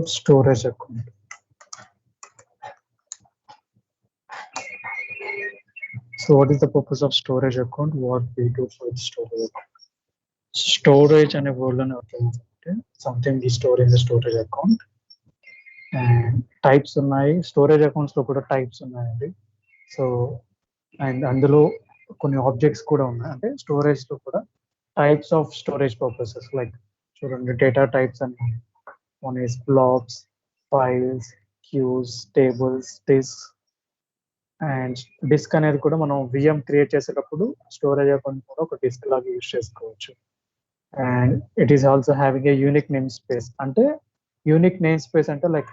Storage account. So what is the purpose of storage account? What we do for the storage account? Storage and a volume something we store in the storage account. And types ఉన్నాయి storage accounts లో కూడా types ఉన్నాయండి. So and అందులో కొన్ని objects కూడా ఉన్నాయి, అంటే storage లో కూడా types of storage purposes like చూడండి డేటా టైప్స్ అని. One is blocks, files, queues, tables, disk. And disk అనేది కూడా మనం విఎం క్రియేట్ చేసేటప్పుడు స్టోరేజ్ అకౌంట్ కూడా ఒక డిస్క్ లాగా యూజ్ చేసుకోవచ్చు. And it is also having a unique name space. అంటే యూనిక్ నేమ్ స్పేస్ అంటే like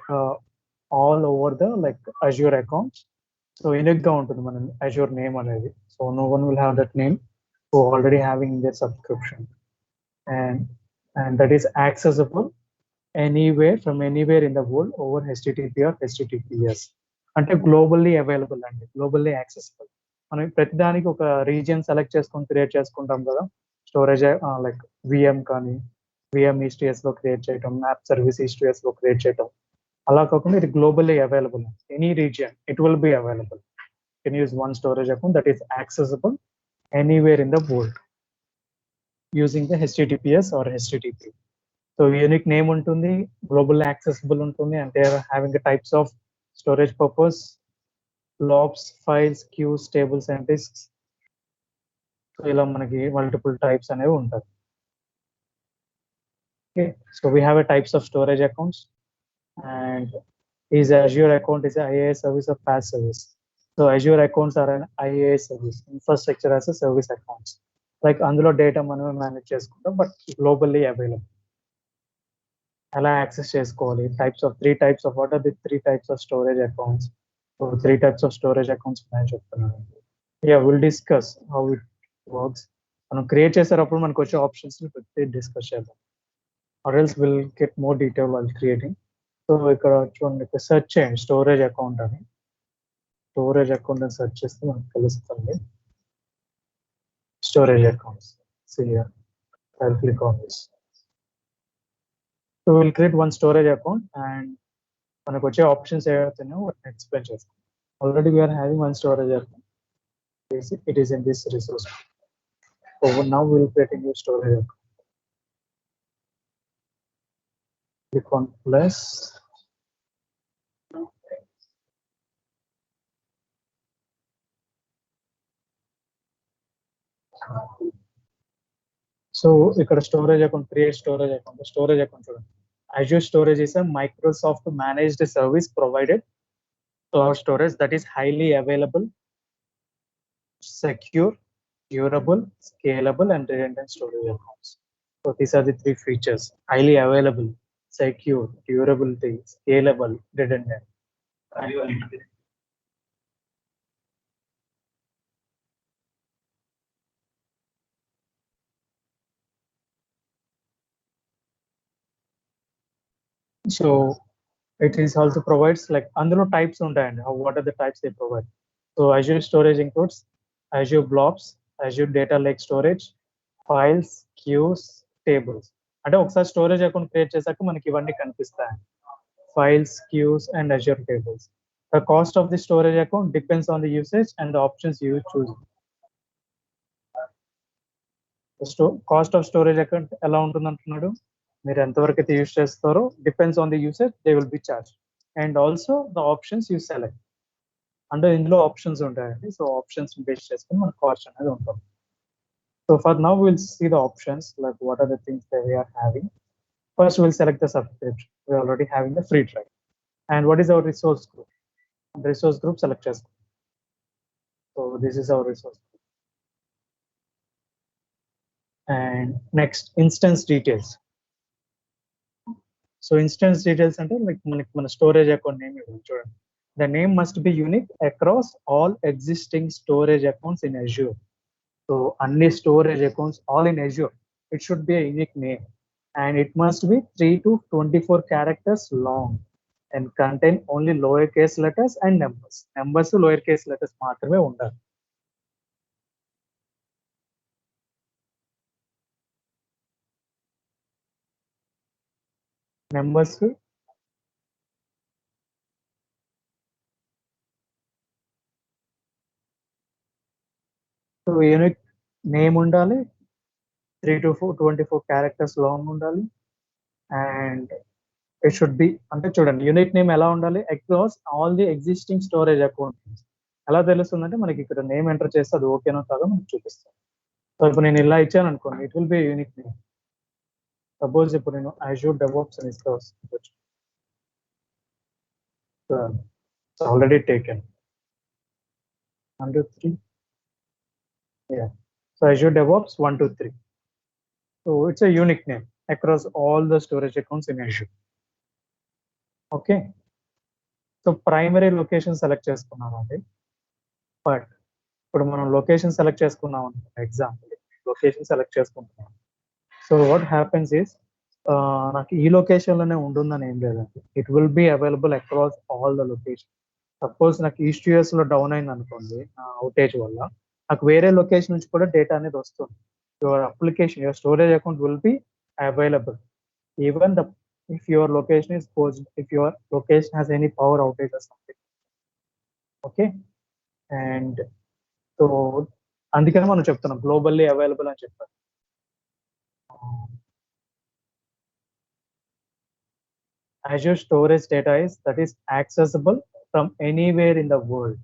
all over the like Azure accounts. So unique గా ఉంటుంది మన అజ్యూర్ నేమ్ అనేది. So no one will have that name who already having their subscription, and that is accessible anywhere from anywhere in the world over HTTP or HTTPS. అంటే globally available అండి, globally accessible. మనం ప్రతిదానికి ఒక region select చేసుకొని create చేసుకుంటాం కదా storage, like VM కానీ VM ఈస్టీఎస్ లో క్రియేట్ చేయటం, మ్యాప్ సర్వీస్ ఈస్టీఎస్ లో క్రియేట్ చేయటం. అలా కాకుండా ఇది globally available. Any region it will be available. Can use one storage account that is accessible anywhere in the world using the HTTPS or HTTP. So unique name ఉంటుంది, global accessible ఉంటుంది, and they are having the types of storage purpose, blobs, files, queues, tables and disks. So ఇలా మనకి multiple types అనేవి ఉంటాయి. Okay, so we have a types of storage accounts, and is Azure account is a IaaS service or PaaS service. So Azure accounts are an IaaS service, infrastructure as a service accounts. Like అందులో data మనమే manage చేసుకుంటాం, but globally available. ఎలా access చేసుకోవాలి? Three types of what are the 3 types of storage accounts. So 3 types of storage accounts నేను చెప్తున్నాను. Yeah will discuss how it works. మనం create చేసేటప్పుడు మనకు వచ్చే ఆప్షన్స్ డిస్కస్ చేద్దాం. Or else will get more detail while creating. So ఇక్కడ చూడండి, search చేయండి స్టోరేజ్ అకౌంట్ అని. స్టోరేజ్ అకౌంట్ అని సెర్చ్ చేస్తే మనకు తెలుస్తుంది. Storage accounts. See here, I'll click on this. So we'll create one storage account, and మనకు వచ్చే ఆప్షన్స్ ఏవైతున్నాయో వాటిని ఎక్స్ప్లెయిన్ చేస్తాం. Already we're having one storage account. It is in this resource. So now we'll create a new storage account. Click on plus. So ఇక్కడ storage account, create storage account. Storage account చూడండి, Azure Storage is a Microsoft managed service provided cloud storage that is highly available, secure, durable, scalable and redundant storage accounts. So these are the 3 features: highly available, secure, durability, scalable, redundant. So it is also provides like అందులో types ఉంటాయండి. What are the types they provide? So Azure Storage includes Azure Blobs, Azure Data Lake Storage, files, queues, tables. అంటే ఒకసారి storage account create చేశాక మనకి ఇవన్నీ కనిపిస్తాయి: files, queues and Azure tables. The cost of the storage account depends on the usage and the options you choose. Cost of storage account ఎలా ఉంటుంది అంటున్నాడు, మీరు ఎంతవరకు అయితే యూజ్ చేస్తారో depends on the usage they will be charge, and also the options you select. అంటే ఇందులో options ఉంటాయండి. సో ఆప్షన్స్ బేస్ చేసుకుని మన కాస్ట్ అనేది ఉంటుంది. So for now will see the options like what are the things that we are having. First will select the subscription. We already having the free trial. And what is our resource group? Resource group select చేసుకోండి. So this is our resource. And next, instance details. So instance details అంటే like మన storage account name చూడండి. The name must be unique across all existing storage accounts in Azure. So అన్ని storage accounts all in Azure, it should be a unique name, and it must be 3 to 24 characters long and contain only lowercase letters and numbers. Numbers lowercase letters మాత్రమే ఉండాలి. Numbers so unique name ఉండాలి, 3 to 24 characters long ఉండాలి, and it should be అంటే చూడండి unique name ఎలా ఉండాలి across all the existing storage accounts. ఎలా తెలుస్తుందంటే మనకి ఇక్కడ నేమ్ ఎంటర్ చేస్తే అది ఓకేనో కాదో మనకి చూపిస్తాం. సో ఇప్పుడు నేను ఇలా ఇచ్చాను అనుకోండి, it will be unique name. Suppose ఇప్పుడు నేను అజూర్ డెవాప్స్ అని ఇస్తే వస్తుంది, already taken 1 to 3. Yeah, so Azure DevOps 1 to 3. So it's a unique name across all the storage accounts in Azure. Okay, so primary location select చేసుకున్నామండి. But ఇప్పుడు మనం location select చేసుకున్నాం example location select చేసుకుంటున్నాం. So what happens is నాకు ఈ location లోనే ఉంటుందని ఏం లేదండి, it will be available across all the location. Suppose నాకు ఈస్ట్ యూఎస్ లో డౌన్ అయింది అనుకోండి అవుటేజ్ వల్ల, నాకు వేరే లొకేషన్ నుంచి కూడా డేటా అనేది వస్తుంది. Your application, your storage account will be available even the if your location is closed, if your location has any power outage or something. Okay, and so అందుకని మనం చెప్తున్నాం గ్లోబల్లీ అవైలబుల్ అని చెప్పారు. Azure storage data is that is accessible from anywhere in the world,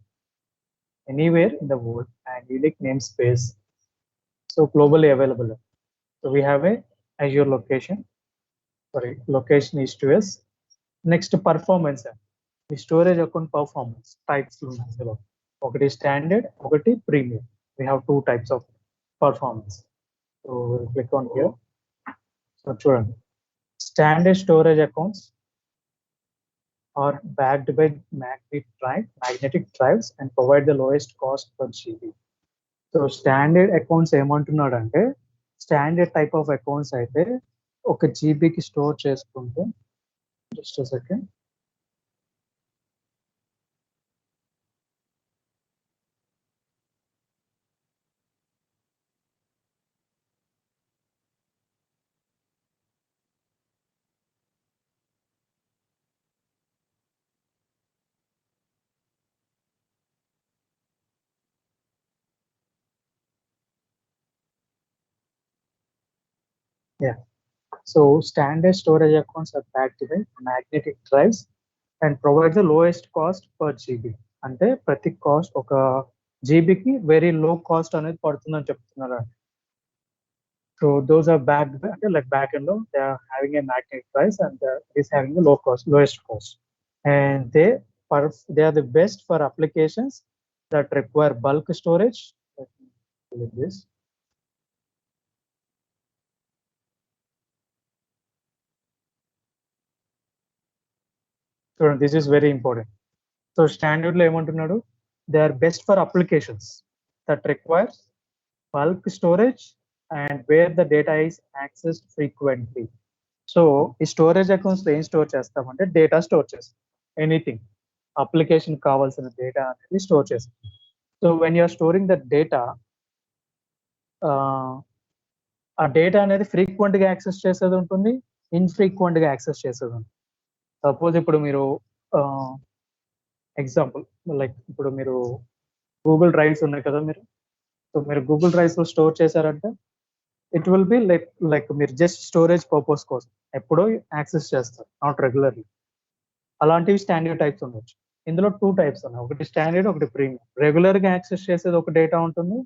and unique namespace. So globally available. So we have a Azure location. Location is to us. Next, performance. The storage account performance types. Okay, standard, okay, premium. We have two types of performance. So we'll click on here. So children, standard storage accounts are backed by magnetic drives and provide the lowest cost per GB. So standard accounts ఏమంటున్నాడంటే standard type of accounts అయితే 1 జీబీకి store చేసుకుంటే, just second, yeah. So standard storage accounts are backed by magnetic drives and provide the lowest cost per GB. అంటే ప్రతి cost ఒక జీబీకి very low cost అనేది పడుతుందని చెప్తున్నారు. So those are backed by, అంటే like back end లో they are having a magnetic price and is having the lowest cost, and they are the best for applications that require bulk storage. Like this. So this is very important. So standard lo emantunnadu, they are best for applications that requires bulk storage and where the data is accessed frequently. So ఈ storage accounts ఏం store చేస్తామంటే data store చేస్తాం, anything application కావాల్సిన data అనేది store చేస్తాం. So when you're storing the data, ఆ data అనేది frequent గా యాక్సెస్ చేసేది ఉంటుంది, ఇన్ఫ్రీక్వెంట్ గా యాక్సెస్ చేసేది ఉంటుంది. సపోజ్ ఇప్పుడు మీరు ఎగ్జాంపుల్ లైక్ ఇప్పుడు మీరు గూగుల్ డ్రైవ్స్ ఉన్నాయి కదా, మీరు గూగుల్ డ్రైవ్స్ లో స్టోర్ చేశారంటే ఇట్ విల్ బి లైక్ మీరు జస్ట్ స్టోరేజ్ పర్పస్ కోసం ఎప్పుడో యాక్సెస్ చేస్తారు, నాట్ రెగ్యులర్లీ. అలాంటివి స్టాండర్డ్ టైప్స్ ఉండొచ్చు. ఇందులో 2 టైప్స్ ఉన్నాయి, ఒకటి స్టాండర్డ్, ఒకటి ప్రీమియం. రెగ్యులర్ గా యాక్సెస్ చేసేది ఒక డేటా ఉంటుంది,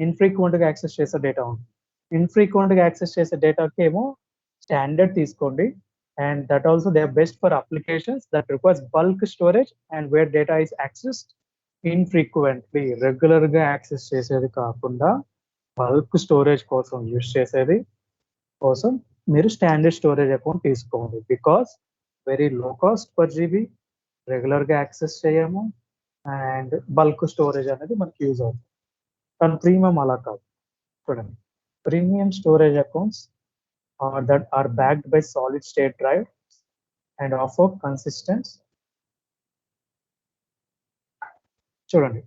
ఇన్ఫ్రీక్వెంట్ గా యాక్సెస్ చేసే డేటా ఉంటుంది. ఇన్ఫ్రీక్వెంట్ గా యాక్సెస్ చేసే డేటాకి ఏమో స్టాండర్డ్ తీసుకోండి, and that also they are best for applications that requires bulk storage and where data is accessed infrequently. Regular గా యాక్సెస్ చేసేది కాకుండా బల్క్ స్టోరేజ్ కోసం యూస్ చేసేది కోసం మీరు స్టాండర్డ్ స్టోరేజ్ అకౌంట్ తీసుకోండి, because very low cost per GB, regular గా access చేయము, అండ్ బల్క్ స్టోరేజ్ అనేది మనకి యూజ్ అవుతుంది. కానీ ప్రీమియం అలా కాదు. చూడండి, premium storage accounts that are backed by solid state drive and offer consistent, చూడండి,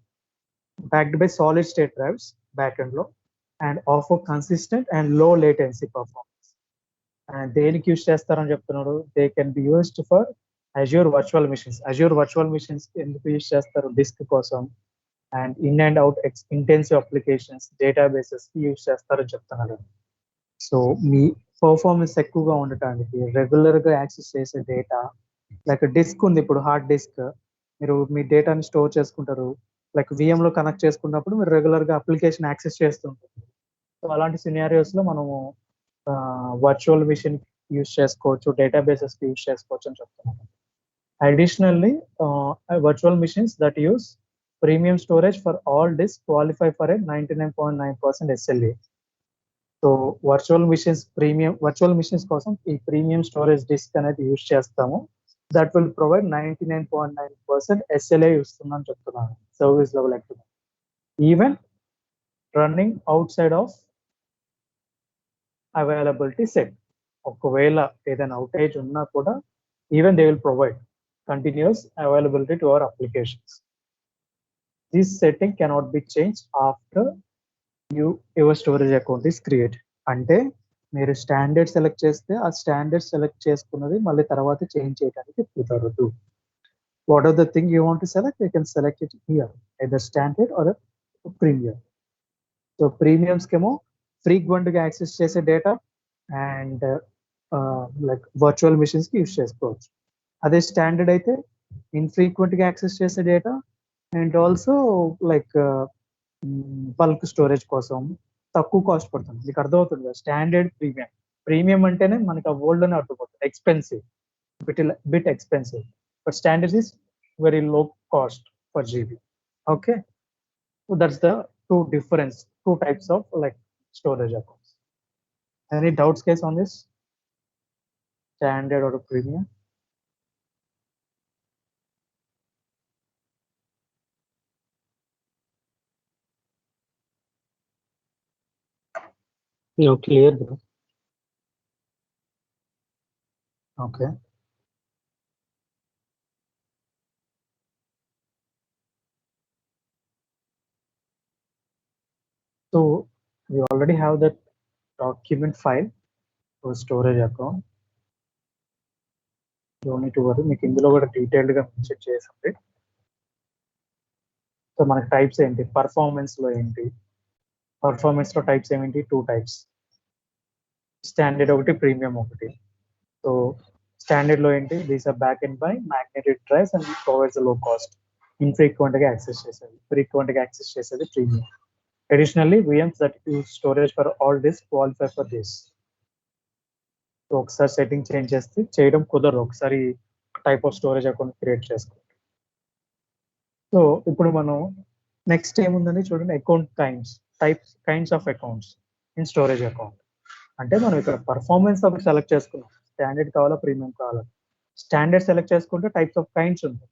backed by solid state drives back end లో and offer consistent and low latency performance. And దేనికి యూస్ చేస్తారని చెప్తున్నాడు, they can be used for Azure virtual machines. Azure virtual machines ఎందుకు use చేస్తారు, disc కోసం, and in and out intensive applications databases use చేస్తారని చెప్తున్నారు. So మీ performance ఎక్కువగా ఉండటానికి రెగ్యులర్గా యాక్సెస్ చేసే డేటా లైక్ డిస్క్ ఉంది, ఇప్పుడు హార్డ్ డిస్క్ మీరు మీ డేటాని స్టోర్ చేసుకుంటారు, లైక్ లో కనెక్ట్ చేసుకున్నప్పుడు మీరు రెగ్యులర్గా అప్లికేషన్ యాక్సెస్ చేస్తుంటారు. సో అలాంటి సినారియోస్లో మనము వర్చువల్ మిషన్ యూజ్ చేసుకోవచ్చు, డేటాబేసెస్ యూజ్ చేసుకోవచ్చు అని చెప్తున్నాను. Additionally virtual machines that use premium storage for all disks qualify for a 99.9% SLA. So virtual machines కోసం ఈ ప్రీమియం స్టోరేజ్ డిస్క్ అనేది యూజ్ చేస్తాము. దట్ విల్ ప్రొవైడ్ 99.9% SLA ఇస్తుందని చెప్తున్నాను, service level agreement, even running out side of availability set. ఒకవేళ ఏదైనా outage ఉన్నా కూడా even they will provide continuous availability to our applications. This setting cannot be changed after your storage account is created. అంటే మీరు standard select చేస్తే ఆ standard select చేసుకున్నది మళ్ళీ తర్వాత చేంజ్ చేయడానికి కుదరదు. What are the thing you want to select, you can select it here either standard or premium. So ప్రీమియమ్స్కి ఏమో ఫ్రీక్వెంట్గా యాక్సెస్ చేసే డేటా అండ్ లైక్ వర్చువల్ మిషన్స్కి యూజ్ చేసుకోవచ్చు. అదే స్టాండర్డ్ అయితే ఇన్ఫ్రీక్వెంట్గా యాక్సెస్ చేసే data and also like bulk storage కోసం తక్కువ కాస్ట్ పడుతుంది. మీకు అర్థమవుతుంది కదా, స్టాండర్డ్ ప్రీమియం. ప్రీమియం అంటేనే మనకి ఆ వరల్డ్లోనే అర్థమవుతుంది, expensive, bit expensive, but standard is very low cost for GB. Okay, so that's the two types of like storage accounts. Any doubts guys on this, standard or premium? No, clear bro. Okay. So we already have that document file for storage account. Don't need to worry, మీకు ఇందులో కూడా డీటెయిల్డ్గా mention చేసింది. So మనకి types ఏంటి, పర్ఫార్మెన్స్లో ఏంటి, పర్ఫార్మెన్స్లో types ఏమిటి, 2 types, standard ఒకటి, ప్రీమియం ఒకటి. సో స్టాండర్డ్లో ఏంటి, these are back and by magnetic drives and provides low cost, ఇన్ఫ్రీక్వెంట్గా యాక్సెస్ చేసేది, ఫ్రీక్వెంట్గా యాక్సెస్ చేసేది premium. Additionally, VMs that use storage for all disks qualify for this. So ఒకసారి సెట్టింగ్ చేంజ్ చేస్తే చేయడం కుదరదు, ఒకసారి type of storage account create చేసుకోండి. సో ఇప్పుడు మనం నెక్స్ట్ ఏముందని చూడండి, account kinds of accounts in storage account. అంటే మనం ఇక్కడ పర్ఫార్మెన్స్ ఒకటి సెలెక్ట్ చేసుకున్నాం, స్టాండర్డ్ కావాలా ప్రీమియం కావాలా. స్టాండర్డ్ సెలెక్ట్ చేసుకుంటే టైప్స్ ఆఫ్ కైండ్స్ ఉంటాయి,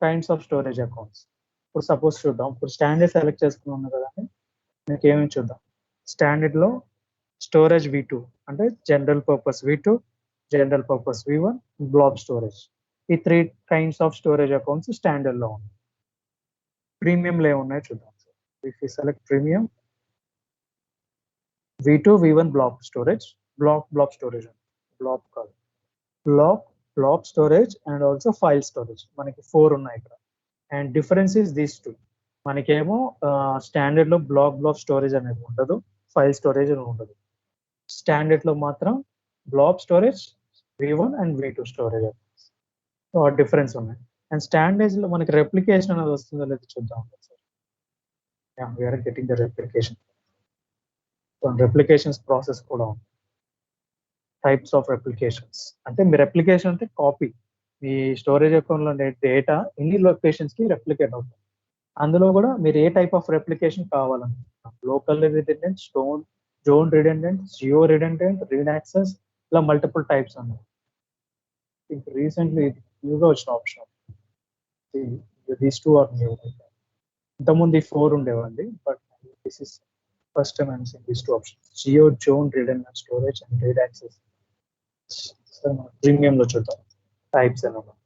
కైండ్స్ ఆఫ్ స్టోరేజ్ అకౌంట్స్. ఇప్పుడు సపోజ్ చూద్దాం, ఇప్పుడు స్టాండర్డ్ సెలెక్ట్ చేసుకున్నాం కదా, మీకు ఏమేమి చూద్దాం. స్టాండర్డ్లో స్టోరేజ్ V2 అంటే general purpose V2, general purpose V1, blob storage. ఈ 3 kinds ఆఫ్ స్టోరేజ్ అకౌంట్స్ స్టాండర్డ్లో ఉన్నాయి. ప్రీమియంలో ఏమున్నాయో చూద్దాం. If you select premium, V2, V1 blob storage, blob storage, blob కాదు, blob storage and also file storage, మనకి 4 ఉన్నాయి ఇక్కడ. And difference is these 2. మనకేమో స్టాండర్డ్లో బ్లాబ్ స్టోరేజ్ అనేది ఉండదు, ఫైల్ స్టోరేజ్ అని ఉండదు. స్టాండర్డ్లో మాత్రం blob storage, V1 and V2 storage. So ఆ డిఫరెన్స్ ఉన్నాయి. అండ్ స్టాండర్డ్లో మనకి రెప్లికేషన్ అనేది వస్తుందో లేదో చూద్దాం. We're getting the replication. Replications process కూడా ఉంది. టైప్స్ ఆఫ్ రెప్లికేషన్స్ అంటే మీ రెప్లికేషన్ అంటే కాపీ, మీ స్టోరేజ్ అకౌంట్లో ఉండే డేటా ఎన్ని లొకేషన్స్కి రెప్లికేట్ అవుతుంది. అందులో కూడా మీరు ఏ టైప్ ఆఫ్ రెప్లికేషన్ కావాలనుకుంటున్నాం, local redundant, zone redundant, geo redundant, read access, ఇలా మల్టిపుల్ టైప్స్ ఉన్నాయి. ఇంకా రీసెంట్లీ న్యూగా వచ్చిన ఆప్షన్, దీస్ 2 ఆర్ న్యూ. ఇంతకుముందు ఈ 4 ఉండేవండి, but this is first time I'm seeing these 2 options, geo, zone redundant storage and read access. ప్రీమియంలో చూద్దాం టైప్స్ అన్నమాట.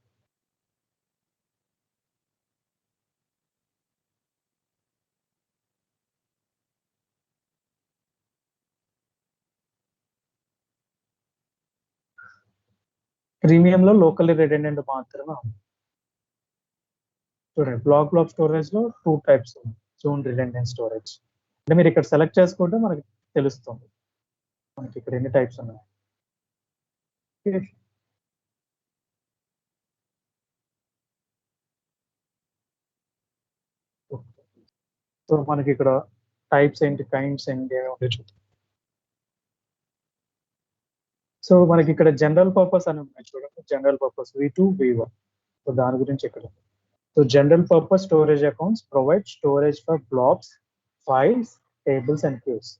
ప్రీమియంలో లోకల్లీ రిడెండెంట్ మాత్రమే ఉంది. చూడండి బ్లాక్ స్టోరేజ్ లో 2 టైప్స్ ఉన్నాయి. జోన్ రిడెండెంట్ స్టోరేజ్ అంటే మీరు ఇక్కడ సెలెక్ట్ చేసుకుంటే మనకి తెలుస్తుంది మనకి ఇక్కడ ఎన్ని టైప్స్ ఉన్నాయి. సో మనకి ఇక్కడ టైప్స్ ఏంటి, కైండ్స్ ఏంటి ఉంటాయి చూద్దాం. సో మనకి ఇక్కడ జనరల్ పర్పస్ అని ఉన్నాయి చూడండి, general purpose V2 V1. So దాని గురించి ఇక్కడ so general purpose storage accounts provide storage for blocks, files, tables and queues.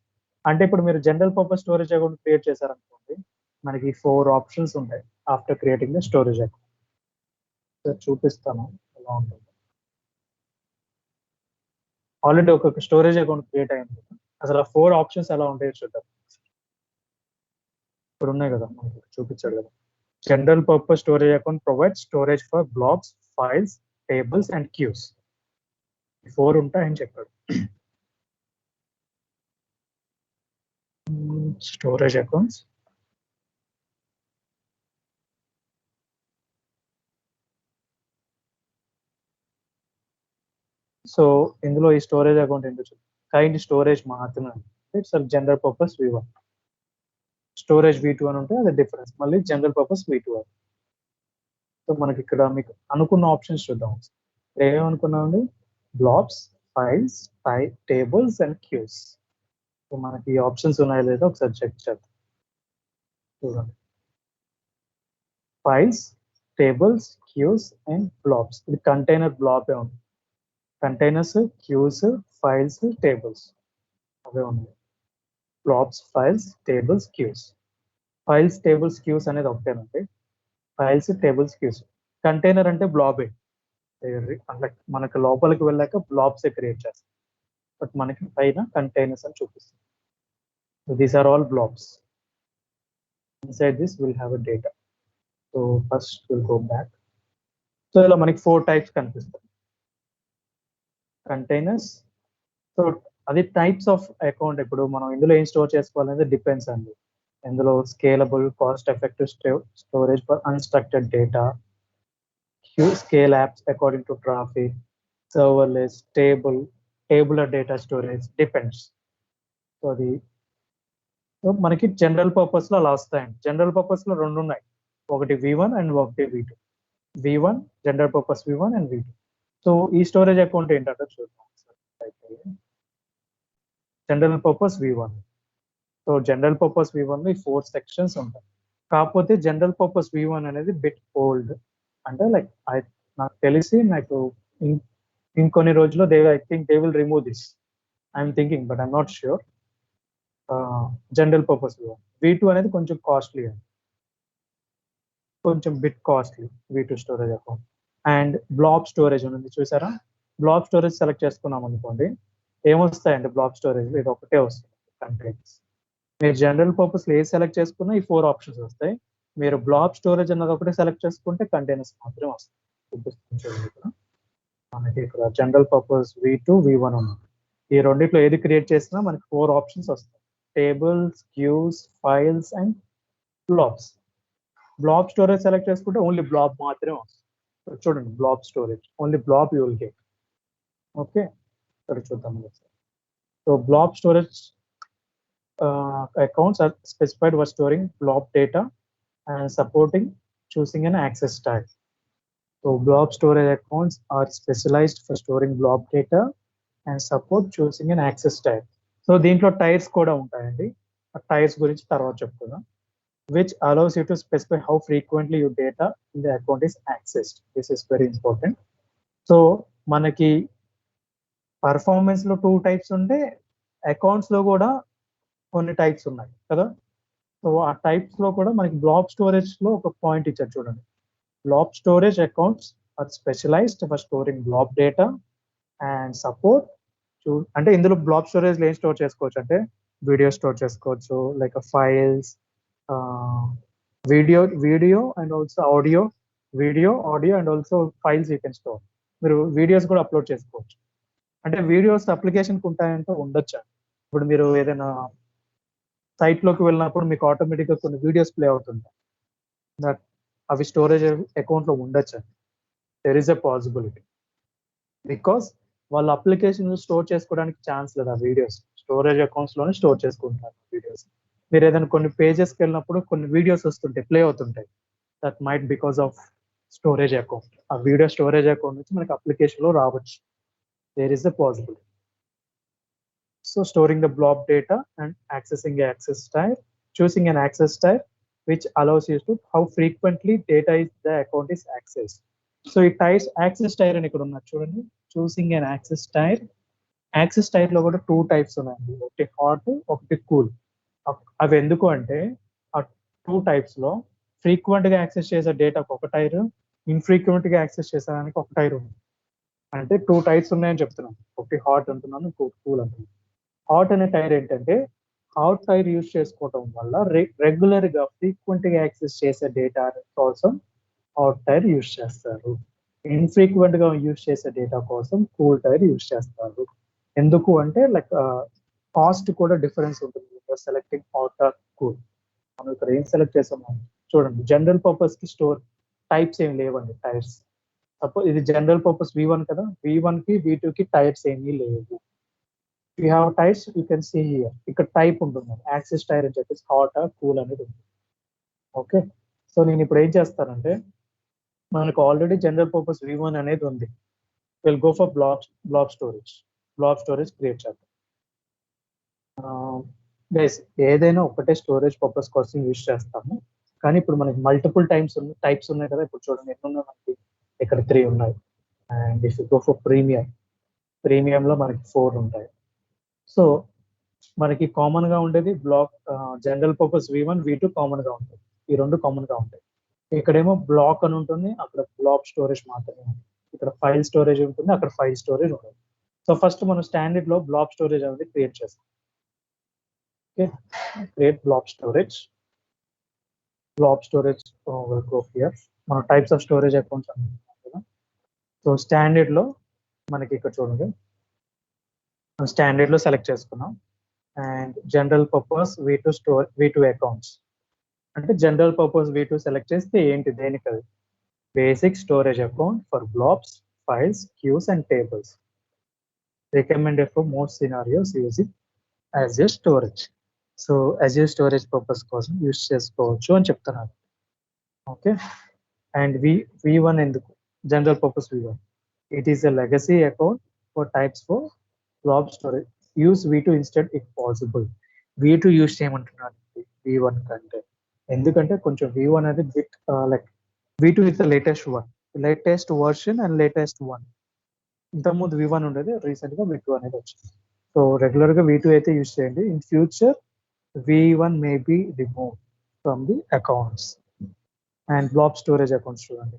అంటే ఇప్పుడు మీరు general purpose storage account create చేశారనుకోండి, మనకి 4 ఆప్షన్స్ ఉంటాయి after creating the storage account. So చూపిస్తాను ఎలా ఉంటుంది. ఆల్రెడీ ఒక స్టోరేజ్ అకౌంట్ క్రియేట్ అయింది, అసలు ఆ 4 ఆప్షన్స్ ఎలా ఉంటాయో చూద్దాం. ఇప్పుడు ఉన్నాయి కదా మనకి చూపించాడు కదా. General purpose storage account provide storage for blocks, files, tables and queues. 4 ఉంటాయని చెప్పాడు. స్టోరేజ్ అకౌంట్స్ సో ఇందులో ఈ స్టోరేజ్ అకౌంట్ ఏంటో చూద్దాం. కైండ్ స్టోరేజ్ మాత్రమే, it's general purpose V1. Storage V2 అని ఉంటే అది డిఫరెన్స్, మళ్ళీ జనరల్ పర్పస్ V2 అని. సో మనకి ఇక్కడ మీకు అనుకున్న ఆప్షన్స్ చూద్దాం. ఏమనుకున్నామండి, blocks, files, tables and queues. So మనకి ఈ ఆప్షన్స్ ఉన్నాయో లేదో ఒకసారి చెక్ చేద్దాం. చూడండి, files, tables, queues and blocks. ఇది కంటైనర్ బ్లాక్ ఉంది. కంటైనర్స్, క్యూస్, ఫైల్స్, టేబుల్స్ అవే ఉన్నాయి. Blocks, files, tables, queues. Files, tables, queues అనేది ఒకటేనండి. Files, tables, cues. కంటైనర్ అంటే బ్లాబే, అంటే మనకి లోపలికి వెళ్ళాక బ్లాబ్స్ క్రియేట్ చేస్తాం, బట్ మనకి పైన కంటైనర్స్ అని చూపిస్తుంది. These are all blobs. Inside this will have a data. So first will go back. So ఇలా మనకి 4 టైప్స్ కనిపిస్తాయి. కంటైనర్స్, సో అది టైప్స్ ఆఫ్ అకౌంట్. ఇప్పుడు మనం ఇందులో ఏం స్టోర్ చేసుకోవాలనేది డిపెండ్స్ అండి. ఇందులో scalable, cost effective storage for unstructured data, scale apps according to traffic, serverless, tabular data storage, depends. So అది మనకి జనరల్ పర్పస్ లో అలా వస్తాయండి. జనరల్ పర్పస్ లో 2 ఉన్నాయి, ఒకటి V1 అండ్ ఒకటి V2. V1 general purpose V1 and V2. So ఈ స్టోరేజ్ అకౌంట్ ఏంటంటే చూద్దాం. General purpose V1. So general purpose V1 లో ఈ 4 సెక్షన్స్ ఉంటాయి. కాకపోతే జనరల్ పర్పస్ V1 అనేది బిట్ ఓల్డ్, అంటే లైక్ నాకు తెలిసి ఇంకొన్ని రోజుల్లో I think they will remove this. I'm thinking, but I'm not sure. General purpose V2 అనేది కొంచెం కాస్ట్లీ అండి, కొంచెం bit costly V2 storage account. And block storage ఉంది చూసారా. బ్లాక్ స్టోరేజ్ సెలెక్ట్ చేసుకున్నాం అనుకోండి, ఏమొస్తాయండి బ్లాక్ స్టోరేజ్ ఇది ఒకటే వస్తుంది, కంటైనర్స్. మీరు జనరల్ పర్పస్ ఏ సెలెక్ట్ చేసుకున్నా ఈ 4 ఆప్షన్స్ వస్తాయి. మీరు బ్లాక్ స్టోరేజ్ అన్నది ఒకటే సెలెక్ట్ చేసుకుంటే కంటైనర్స్ మాత్రమే వస్తాయి. చూపిస్తుంది మనకి ఇక్కడ జనరల్ పర్పస్ V2, V1 ఉంది. ఈ రెండిట్లో ఏది క్రియేట్ చేసినా మనకి 4 ఆప్షన్స్ వస్తాయి, tables, queues, files and blocks. Block storage select చేసుకుంటే ఓన్లీ బ్లాక్ మాత్రమే వస్తుంది. చూడండి, block storage only block you will get. Okay, ఇక్కడ చూద్దాం. So block storage accounts are specified for storing blob data and supporting choosing an access type. So blob storage accounts are specialized for storing blob data and support choosing an access type. So దీంట్లో tyres కూడా ఉంటాయండి, ఆ tyres గురించి తర్వాత చెప్తున్నా. which allows you to specify how frequently your data in the account is accessed. This is very important. So మనకి performance లో 2 types ఉంటే అకౌంట్స్ లో కూడా కొన్ని టైప్స్ ఉన్నాయి కదా. సో ఆ టైప్స్ లో కూడా మనకి బ్లాక్ స్టోరేజ్ లో ఒక పాయింట్ ఇచ్చారు చూడండి. Block storage accounts are specialized for storing block data and support. అంటే ఇందులో బ్లాక్ స్టోరేజ్ లో ఏం స్టోర్ చేసుకోవచ్చు అంటే వీడియో స్టోర్ చేసుకోవచ్చు, like files, video and also audio and also files you can store. మీరు వీడియోస్ కూడా అప్లోడ్ చేసుకోవచ్చు. అంటే వీడియోస్ అప్లికేషన్కి ఉంటాయంటే ఉండొచ్చు. ఇప్పుడు మీరు ఏదైనా సైట్ లోకి వెళ్ళినప్పుడు మీకు ఆటోమేటిక్ గా కొన్ని వీడియోస్ ప్లే అవుతుంటాయి, అవి స్టోరేజ్ అకౌంట్ లో ఉండొచ్చు. There is a possibility. Because వాళ్ళ అప్లికేషన్ స్టోర్ చేసుకోవడానికి ఛాన్స్ లేదు ఆ వీడియోస్. స్టోరేజ్ అకౌంట్స్ లోనే స్టోర్ చేసుకుంటారు వీడియోస్. మీరు ఏదైనా కొన్ని పేజెస్కి వెళ్ళినప్పుడు కొన్ని వీడియోస్ వస్తుంటాయి, ప్లే అవుతుంటాయి. That might because of storage account. ఆ వీడియో స్టోరేజ్ అకౌంట్ నుంచి మనకి అప్లికేషన్ లో రావచ్చు. There is a possibility. So storing the blob data and accessing the access type, choosing an access type which allows you to how frequently data is the account is accessed. So it types access type అని ఇక్కడ ఉన్నారు చూడండి. Choosing an access type. Access type లో కూడా 2 types ఉన్నాయి, ఒకటి hot ఒకటి cool. అవి ఎందుకు అంటే ఆ 2 types లో ఫ్రీక్వెంట్ గా యాక్సెస్ చేసే డేటాకు ఒక టైర్, ఇన్ఫ్రీక్వెంట్ గా యాక్సెస్ చేసేదానికి ఒక టైర్ ఉంది. అంటే 2 types ఉన్నాయని చెప్తున్నాను. ఒకటి హాట్ అంటున్నాను, కూల్ అంటున్నాను. హాట్ అనే టైర్ ఏంటంటే హాట్ టైర్ యూజ్ చేసుకోవటం వల్ల రెగ్యులర్ గా ఫ్రీక్వెంట్ గా యాక్సెస్ చేసే డేటా కోసం హాట్ టైర్ యూజ్ చేస్తారు. ఇన్ఫ్రీక్వెంట్ గా యూజ్ చేసే డేటా కోసం కూల్ టైర్ యూజ్ చేస్తారు. ఎందుకు అంటే లైక్ కాస్ట్ కూడా డిఫరెన్స్ ఉంటుంది సెలెక్టింగ్ హాట్ ఆర్ కూల్. మనం ఇక్కడ ఏం సెలెక్ట్ చేసాము చూడండి. జనరల్ పర్పస్ కి స్టోర్ టైప్స్ ఏమి లేవండి టైర్స్. సపోజ్ ఇది జనరల్ పర్పస్ V1 కదా, V1 కి V2 కి టైర్స్ ఏమీ లేవు. You have tiers you can see here. ఇక్కడ టైప్ ఉంటుంది, యాక్సెస్ టైర్ అని చెప్పేసి హాట్ ఆర్ కూల్ అనేది ఉంది. ఓకే, సో నేను ఇప్పుడు ఏం చేస్తానంటే మనకు ఆల్రెడీ జనరల్ పర్పస్ V1 అనేది ఉంది. Will go for blob storage create చేద్దాం. బేస్ ఏదైనా ఒకటే స్టోరేజ్ పర్పస్ కోసం యూజ్ చేస్తాము, కానీ ఇప్పుడు మనకి మల్టిపుల్ టైప్స్ ఉన్నాయి కదా. ఇప్పుడు చూడండి ఎన్ని ఉన్నాయి మనకి, ఇక్కడ 3 ఉన్నాయి. And if you go for ప్రీమియంలో మనకి 4 ఉంటాయి. సో మనకి కామన్ గా ఉండేది general purpose V1 V2 common గా ఉంటుంది. ఈ 2 కామన్ గా ఉంటాయి. ఇక్కడేమో బ్లాక్ అని ఉంటుంది, అక్కడ బ్లాబ్ స్టోరేజ్ మాత్రమే ఉంటుంది. ఇక్కడ ఫైల్ స్టోరేజ్ ఉంటుంది, అక్కడ ఫైల్ స్టోరేజ్ ఉంటుంది. సో ఫస్ట్ మనం స్టాండర్డ్ లో బ్లాబ్ స్టోరేజ్ అనేది క్రియేట్ చేస్తాం. Okay, create blob storage will go here. మన టైప్స్ ఆఫ్ స్టోరేజ్ అకౌంట్స్ అనుకుంటున్నాం కదా. సో స్టాండర్డ్ లో మనకి ఇక్కడ చూడండి, స్టాండర్డ్ లో సెలెక్ట్ చేసుకున్నాం. And general purpose V2 accounts అంటే జనరల్ పర్పస్ V2 సెలెక్ట్ చేస్తే ఏంటి, దేనికి అది basic storage account for blobs, files, queues and tables. Recommended for most scenarios using Azure storage. So Azure storage purpose కోసం use చేసుకోవచ్చు అని చెప్తున్నాను. ఓకే, అండ్ V1 ఎందుకు general purpose V1? It is a legacy account for types for blob storage. Use V2 instead if possible. V2 use చేయమంటున్నాను V1 కంటే, ఎందుకంటే కొంచెం V1 అనేది bit like V2 is the latest version and latest one. ఇంతకుముందు V1 ఉండేది, recent గా V2 అనేది వచ్చింది. సో రెగ్యులర్ గా V2 అయితే యూజ్ చేయండి. In future V1 may be remove from the accounts. And blob storage accounts చూడండి.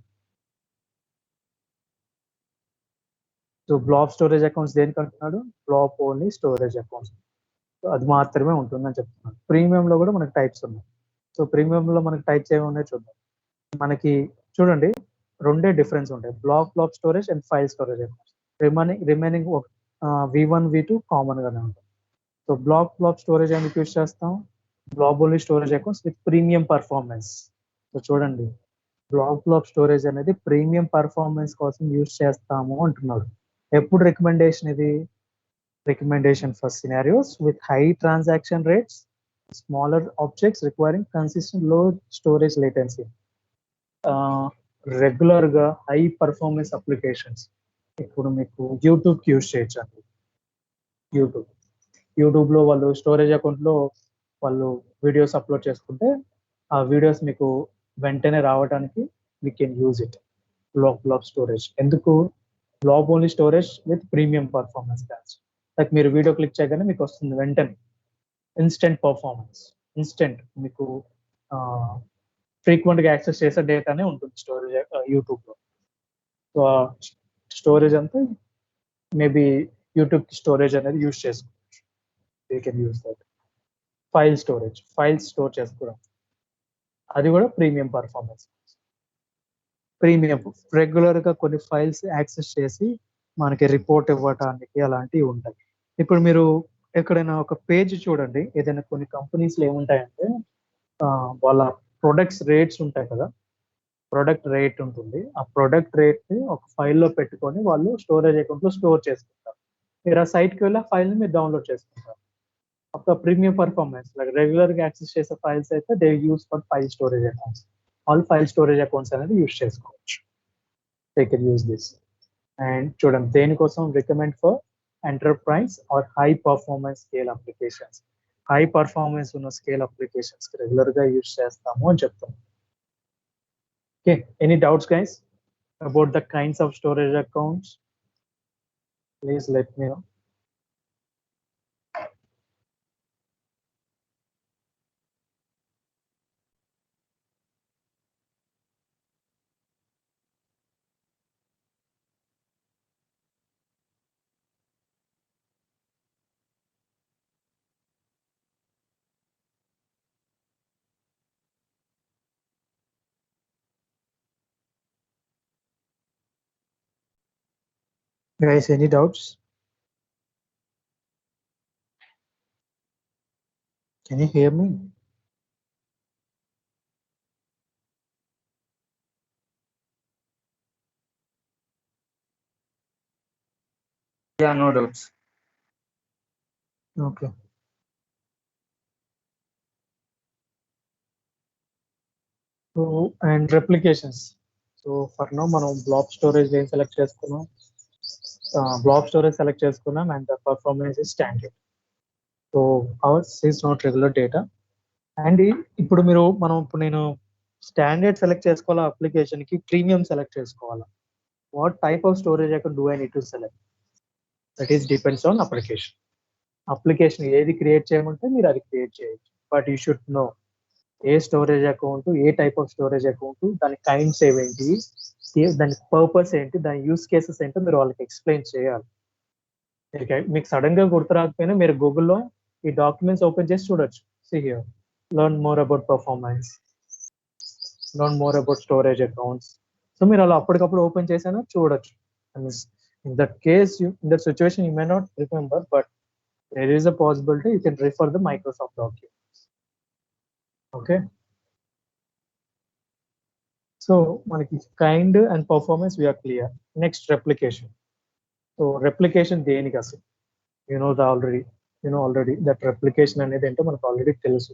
సో బ్లాబ్ స్టోరేజ్ అకౌంట్స్ దేనికి అంటున్నాడు, బ్లాబ్ ఓన్లీ స్టోరేజ్ అకౌంట్స్, అది మాత్రమే ఉంటుందని చెప్తున్నాడు. ప్రీమియం లో కూడా మనకి టైప్స్ ఉన్నాయి. సో ప్రీమియం లో మనకి టైప్స్ ఏమి ఉన్నాయి చూద్దాం. మనకి చూడండి 2 డిఫరెన్స్ ఉంటాయి, blob storage and file storage accounts. Remaining V1 V2 common గానే ఉంటుంది. సో బ్లాబ్ స్టోరేజ్ ఎందుకు యూజ్ చేస్తాం, blob only storage accounts with premium performance. So చూడండి, బ్లాబ్ స్టోరేజ్ అనేది ప్రీమియం పర్ఫార్మెన్స్ కోసం యూజ్ చేస్తాము అంటున్నాడు. ఎప్పుడు రికమెండేషన్ ఇది, recommendation for scenarios with high transaction rates, smaller objects requiring consistent లో స్టోరేజ్ లేటెన్సీ. రెగ్యులర్ గా హై పర్ఫార్మెన్స్ అప్లికేషన్స్. ఇప్పుడు మీకు యూట్యూబ్ కి యూజ్ చేయొచ్చు అండి. యూట్యూబ్ లో వాళ్ళు స్టోరేజ్ అకౌంట్ లో వాళ్ళు వీడియోస్ అప్లోడ్ చేసుకుంటే ఆ వీడియోస్ మీకు వెంటనే రావడానికి we can use it blob storage. ఎందుకు, blob only storage with premium performance plans. Like మీరు వీడియో క్లిక్ చేయగానే మీకు వస్తుంది వెంటనే, ఇన్స్టెంట్ పర్ఫార్మెన్స్, ఇన్స్టెంట్ మీకు ఫ్రీక్వెంట్ గా యాక్సెస్ చేసే డేటానే ఉంటుంది స్టోరేజ్ యూట్యూబ్ లో. సో స్టోరేజ్ అంతా మేబీ యూట్యూబ్ స్టోరేజ్ అనేది యూజ్ చేసుకోవచ్చు. You can use that. Files store చేసుకోవడం, అది కూడా ప్రీమియం పర్ఫార్మెన్స్. ప్రీమియం రెగ్యులర్ గా కొన్ని ఫైల్స్ యాక్సెస్ చేసి మనకి రిపోర్ట్ ఇవ్వడానికి అలాంటివి ఉంటాయి. ఇప్పుడు మీరు ఎక్కడైనా ఒక పేజ్ చూడండి, ఏదైనా కొన్ని కంపెనీస్ లో ఏముంటాయంటే వాళ్ళ ప్రొడక్ట్స్ రేట్స్ ఉంటాయి కదా, ప్రొడక్ట్ రేట్ ఉంటుంది. ఆ ప్రొడక్ట్ రేట్‌ని ఒక ఫైల్‌లో పెట్టుకొని వాళ్ళు స్టోరేజ్ అకౌంట్‌లో స్టోర్ చేసుకుంటారు. మీరు ఆ సైట్‌కి వెళ్ళి ఆ ఫైల్‌ని మీరు డౌన్‌లోడ్ చేసుకుంటారు. ఒక ప్రీమియం పర్ఫార్మెన్స్ లైక్ రెగ్యులర్‌గా యాక్సెస్ చేసే ఫైల్స్ అయితే they use for file storage accounts. వాళ్ళు ఫైల్ స్టోరేజ్ అకౌంట్స్ అనేది యూజ్ చేసుకోవచ్చు. They can use this. And చూడండి దేనికోసం recommend for enterprise or high performance scale applications. High performance ఉన్న స్కేల్ అప్లికేషన్స్ రెగ్యులర్‌గా యూజ్ చేస్తాము అని చెప్తాం. Okay. Any doubts guys about the kinds of storage accounts? Please let me know. Guys, any doubts? Can you hear me? Yeah, no doubts. Okay. So, and replications. So for now, మనం blob storage ఏం select చేసుకున్నాం? Blob storage select చేసుకున్నాం and the performance is standard. So ours is not regular data. And ఇప్పుడు నేను standard select చేసుకోవాలా application కి premium select చేసుకోవాలా? What type of storage account do I need to select? That is depends on application. Application ఏది create చేయమంటే మీరు అది create చేయొచ్చు. But you should know A storage account, A type of storage account, దాని kinds ఏవేంటి, దాని purpose ఏంటి, దాని use cases ఏంటో మీరు వాళ్ళకి ఎక్స్ప్లెయిన్ చేయాలి. మీకు సడన్ గా గుర్తు రాకపోయినా మీరు గూగుల్లో ఈ డాక్యుమెంట్స్ ఓపెన్ చేసి చూడొచ్చు. See here, learn more about performance, learn more about storage accounts. So మీరు అలా అప్పటికప్పుడు ఓపెన్ చేసినా చూడొచ్చు. In that case in that situation you may not remember, but there is a possibility you can refer the Microsoft documents. Okay. So మనకి kind and performance we're clear. Next replication. So replication దేనికి అసలు? Already that replication అనేది ఏంటో మనకు already తెలుసు.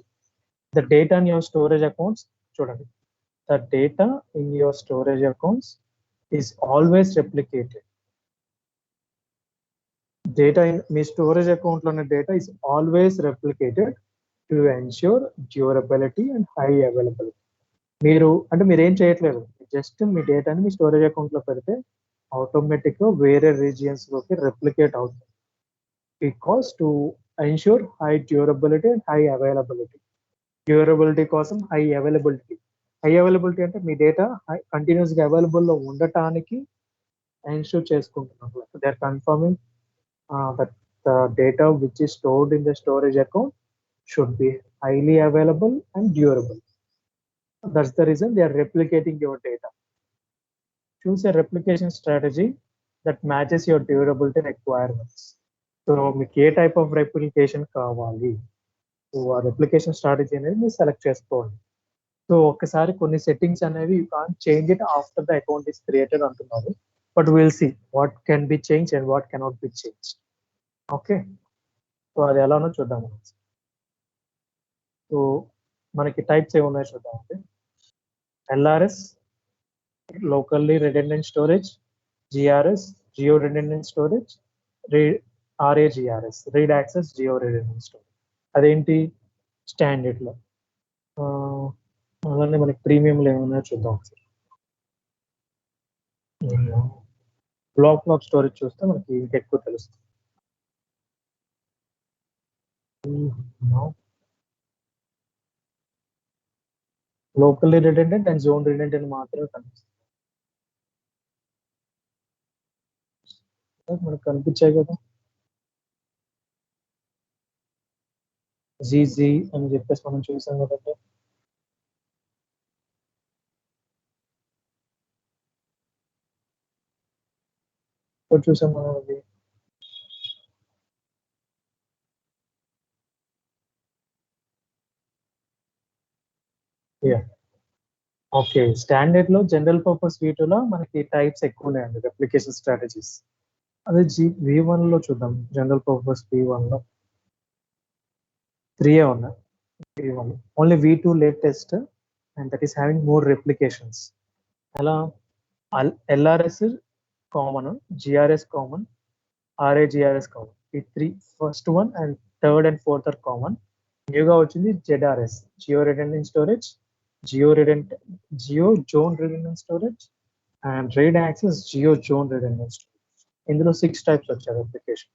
The data in your storage accounts, చూడండి, the data in your storage accounts is always replicated. Data in మీ storage account లో ఉన్న data is always replicated to ensure durability and high availability. మీరు ఏం చేయట్లేదు, జస్ట్ మీ డేటాని మీ storage account లో పెడితే ఆటోమేటిక్ గా వేరే రీజియన్స్ లోకి రెప్లికేట్ అవుతుంది. Because to ensure high durability and high availability. Durability కోసం హై అవైలబిలిటీ. హై అవైలబిలిటీ అంటే మీ డేటా కంటిన్యూస్ గా అవైలబుల్ లో ఉండటానికి ఎన్ష్యూర్ చేసుకుంటున్నారు. They are confirming that the data which is stored in the storage account should be highly available and durable. That's the reason they are replicating your data. Choose a replication strategy that matches your durability requirements. So మీకు ఏ type of replication కావాలి, so ఆ replication strategy అనేది మీరు select చేసుకోవాలి. So ఒక్కసారి కొన్ని settings అనేవి you can't change it after the account is created అంటున్నారు. But will see what can be change and what cannot be change. Okay. So అది ఎలానో చూద్దాం. సో మనకి టైప్స్ ఏమున్నాయో చూద్దామండి. LRS, locally redundant storage, GRS, geo redundant storage, RAGRS, read access geo redundant storage. అదేంటి standard లో. అలానే మనకి ప్రీమియంలో ఏమన్నా చూద్దాం ఒకసారి. బ్లాక్ స్టోరేజ్ చూస్తే మనకి ఇంకెక్కువ తెలుస్తుంది. Locally redundant and zone redundant మాత్రమే కనిపిస్తుంది. మనకు కనిపించాయి కదా, జీజీ అని చెప్పేసి మనం చూసాం కదండి. చూసాం మనం అది. ఓకే, స్టాండర్డ్ లో జనరల్ పర్పస్ V2 లో మనకి టైప్స్ ఎక్కువ ఉన్నాయండి, రెప్లికేషన్ స్ట్రాటజీస్. అదే V1 లో చూద్దాం. జనరల్ పర్పస్ V1 లో 3 ఉన్నాయి. V1 only V2 latest and that is having more replications. ఎలా LRS common, GRS common, RAGRS common. ఈ 3 first one and third and fourth are common. న్యూగా వచ్చింది ZRS, geo redundant storage, geo zone redundant storage and RAID access geo zone redundant storage. ఇందులో 6 types వచ్చాయి application.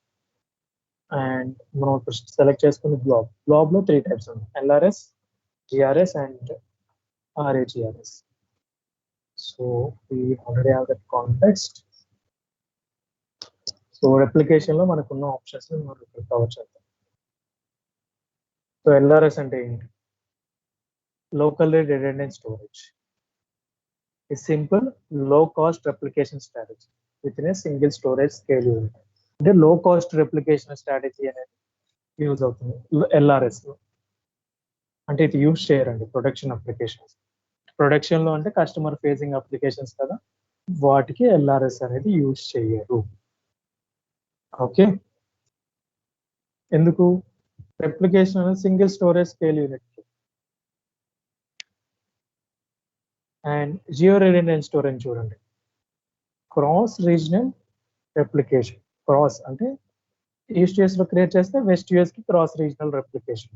And మనం ఇప్పుడు select చేసుకున్న blob లో 3 types ఉన్నాయి, LRS, GRS and RAGRS. So we already have that context. So replication లో మనకున్న options మనం ఇక్కడ కవర్ చేద్దాం. సో LRS అంటే ఏంటి? Locally redundant storage. A simple low cost replication strategy within a single storage scale unit. అంటే లో cost replication strategy అనేది యూజ్ అవుతుంది LRS లో. అంటే ఇది యూజ్ చేయరండి ప్రొడక్షన్ అప్లికేషన్స్. ప్రొడక్షన్ లో అంటే కస్టమర్ ఫేసింగ్ అప్లికేషన్స్ కదా, వాటికి LRS అనేది యూజ్ చేయరు. ఓకే, ఎందుకు? రెప్లికేషన్ అనేది single storage scale unit and geo redundant storage చూడండి, క్రాస్ రీజనల్ రెప్లికేషన్. క్రాస్ అంటే ఈస్ట్ యూఎస్ లో క్రియేట్ చేస్తే వెస్ట్ యూఎస్ కి cross regional replication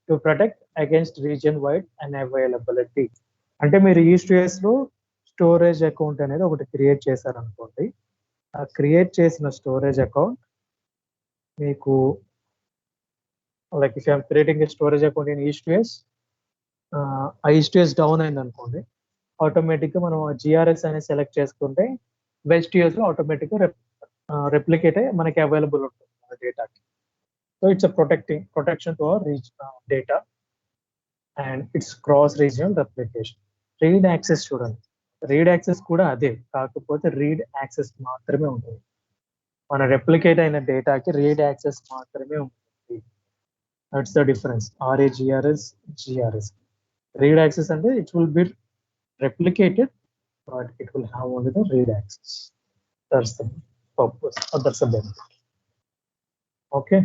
to protect against region wide and availability. అంటే మీరు ఈస్ట్ యూఎస్ లో స్టోరేజ్ అకౌంట్ అనేది ఒకటి క్రియేట్ చేశారనుకోండి, ఆ క్రియేట్ చేసిన స్టోరేజ్ అకౌంట్ మీకు like if I'm creating storage account in east US, ఆ ఈస్ట్ యూఎస్ డౌన్ అయింది అనుకోండి, ఆటోమేటిక్గా మనం GRS అనేది సెలెక్ట్ చేసుకుంటే వెస్ట్ యూఎస్ లో ఆటోమేటిక్గా రెప్లికేట్ అయ్యి మనకి అవైలబుల్ ఉంటుంది మన డేటాకి. So it's protection to our data and it's cross regional replication. Read access చూడండి, రీడ్ యాక్సెస్ కూడా అదే, కాకపోతే రీడ్ యాక్సెస్ మాత్రమే ఉంటుంది. మన రెప్లికేట్ అయిన డేటాకి రీడ్ యాక్సెస్ మాత్రమే ఉంటుంది. That's the difference RAGRS, GRS. Read access అంటే it will be replicated, but it will have only the read access. That's the purpose, or that's the benefit. Okay,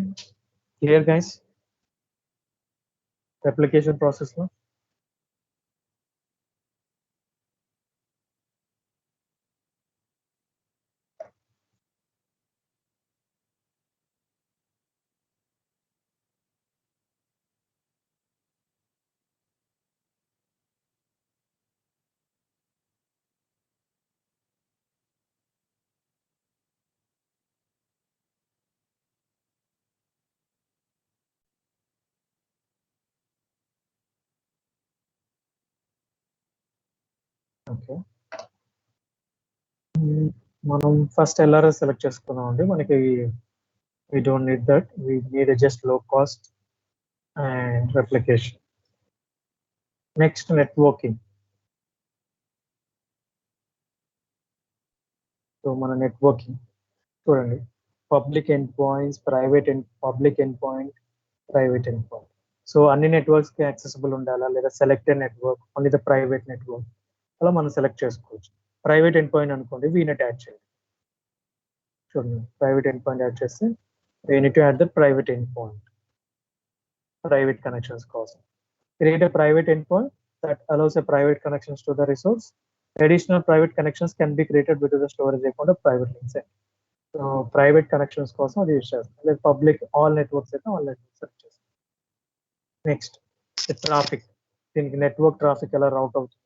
clear guys? Replication process now. Okay, మనం first LRS select చేసుకున్నాం అండి. మనకి we don't need that, we need a just low cost and replication. Next, networking. So మన networking చూడండి, public end points, public end point, private end point. So అన్ని networks కి accessible ఉండాలా, లేదా selected network, only the private network, అలా మనం select చేసుకోవచ్చు. Private end point అనుకోండి, VNet యాడ్ చేయండి. చూడండి, ప్రైవేట్ ఎండ్ పాయింట్ యాడ్ చేస్తే we need to add the private endpoint, private connections కోసం. Create a private endpoint that allows a private connections to the resource. Additional private connections can be created with the storage account of private links. So private connections కోసం అది use చేస్తాం. లేదా public all networks అయితే all networks select చేస్తాం. Next traffic, దీనికి network traffic ఎలా రౌట్ అవుతుంది.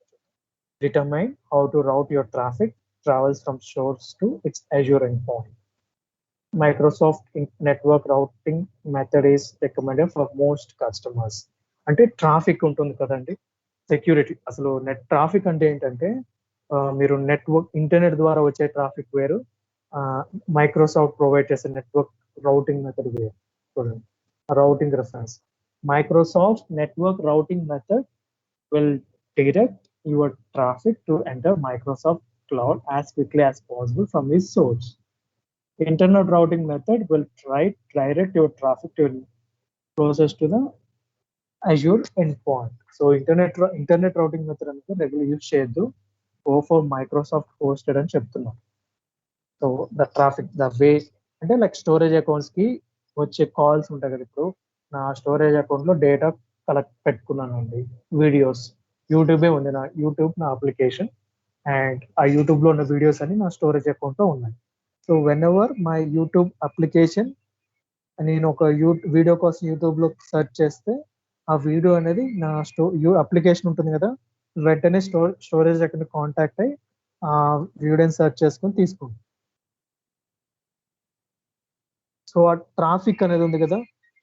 Determine how to route your traffic travels from source to its Azure endpoint. Microsoft network routing method is recommended for most customers. అంటే traffic ఉంటుంది కదండి, security. అసలు net traffic అంటే ఏంటంటే మీరు నెట్వర్క్ ఇంటర్నెట్ ద్వారా వచ్చే ట్రాఫిక్ వేరు, మైక్రోసాఫ్ట్ ప్రొవైడ్ చేసే నెట్వర్క్ రౌటింగ్ మెథడ్ వేరు. చూడండి, routing reference, Microsoft network routing method will direct your traffic to enter Microsoft Cloud as quickly as possible from its source. Internet routing method will direct your traffic to closest to the Azure endpoint. So internet routing method అనేది regular use చేయొద్దు. Go for Microsoft hosted అని చెప్తున్నాం. So the traffic the way అంటే like storage accounts కి వచ్చే calls ఉంటాయి కదా. ఇప్పుడు నా స్టోరేజ్ అకౌంట్ లో డేటా కలెక్ట్ పెట్టుకున్నానండి, వీడియోస్, యూట్యూబే ఉంది నా యూట్యూబ్ నా అప్లికేషన్, అండ్ ఆ యూట్యూబ్ లో ఉన్న వీడియోస్ అన్ని నా స్టోరేజ్ అకౌంట్ లో ఉన్నాయి. So when ever my YouTube application, నేను ఒక వీడియో కోసం యూట్యూబ్ లో సెర్చ్ చేస్తే ఆ వీడియో అనేది నా అప్లికేషన్ ఉంటుంది కదా, వెంటనే స్టోరేజ్ అక్కడ కాంటాక్ట్ అయ్యి ఆ వీడియోని సెర్చ్ చేసుకొని తీసుకుంటాం. సో ఆ ట్రాఫిక్ అనేది ఉంది కదా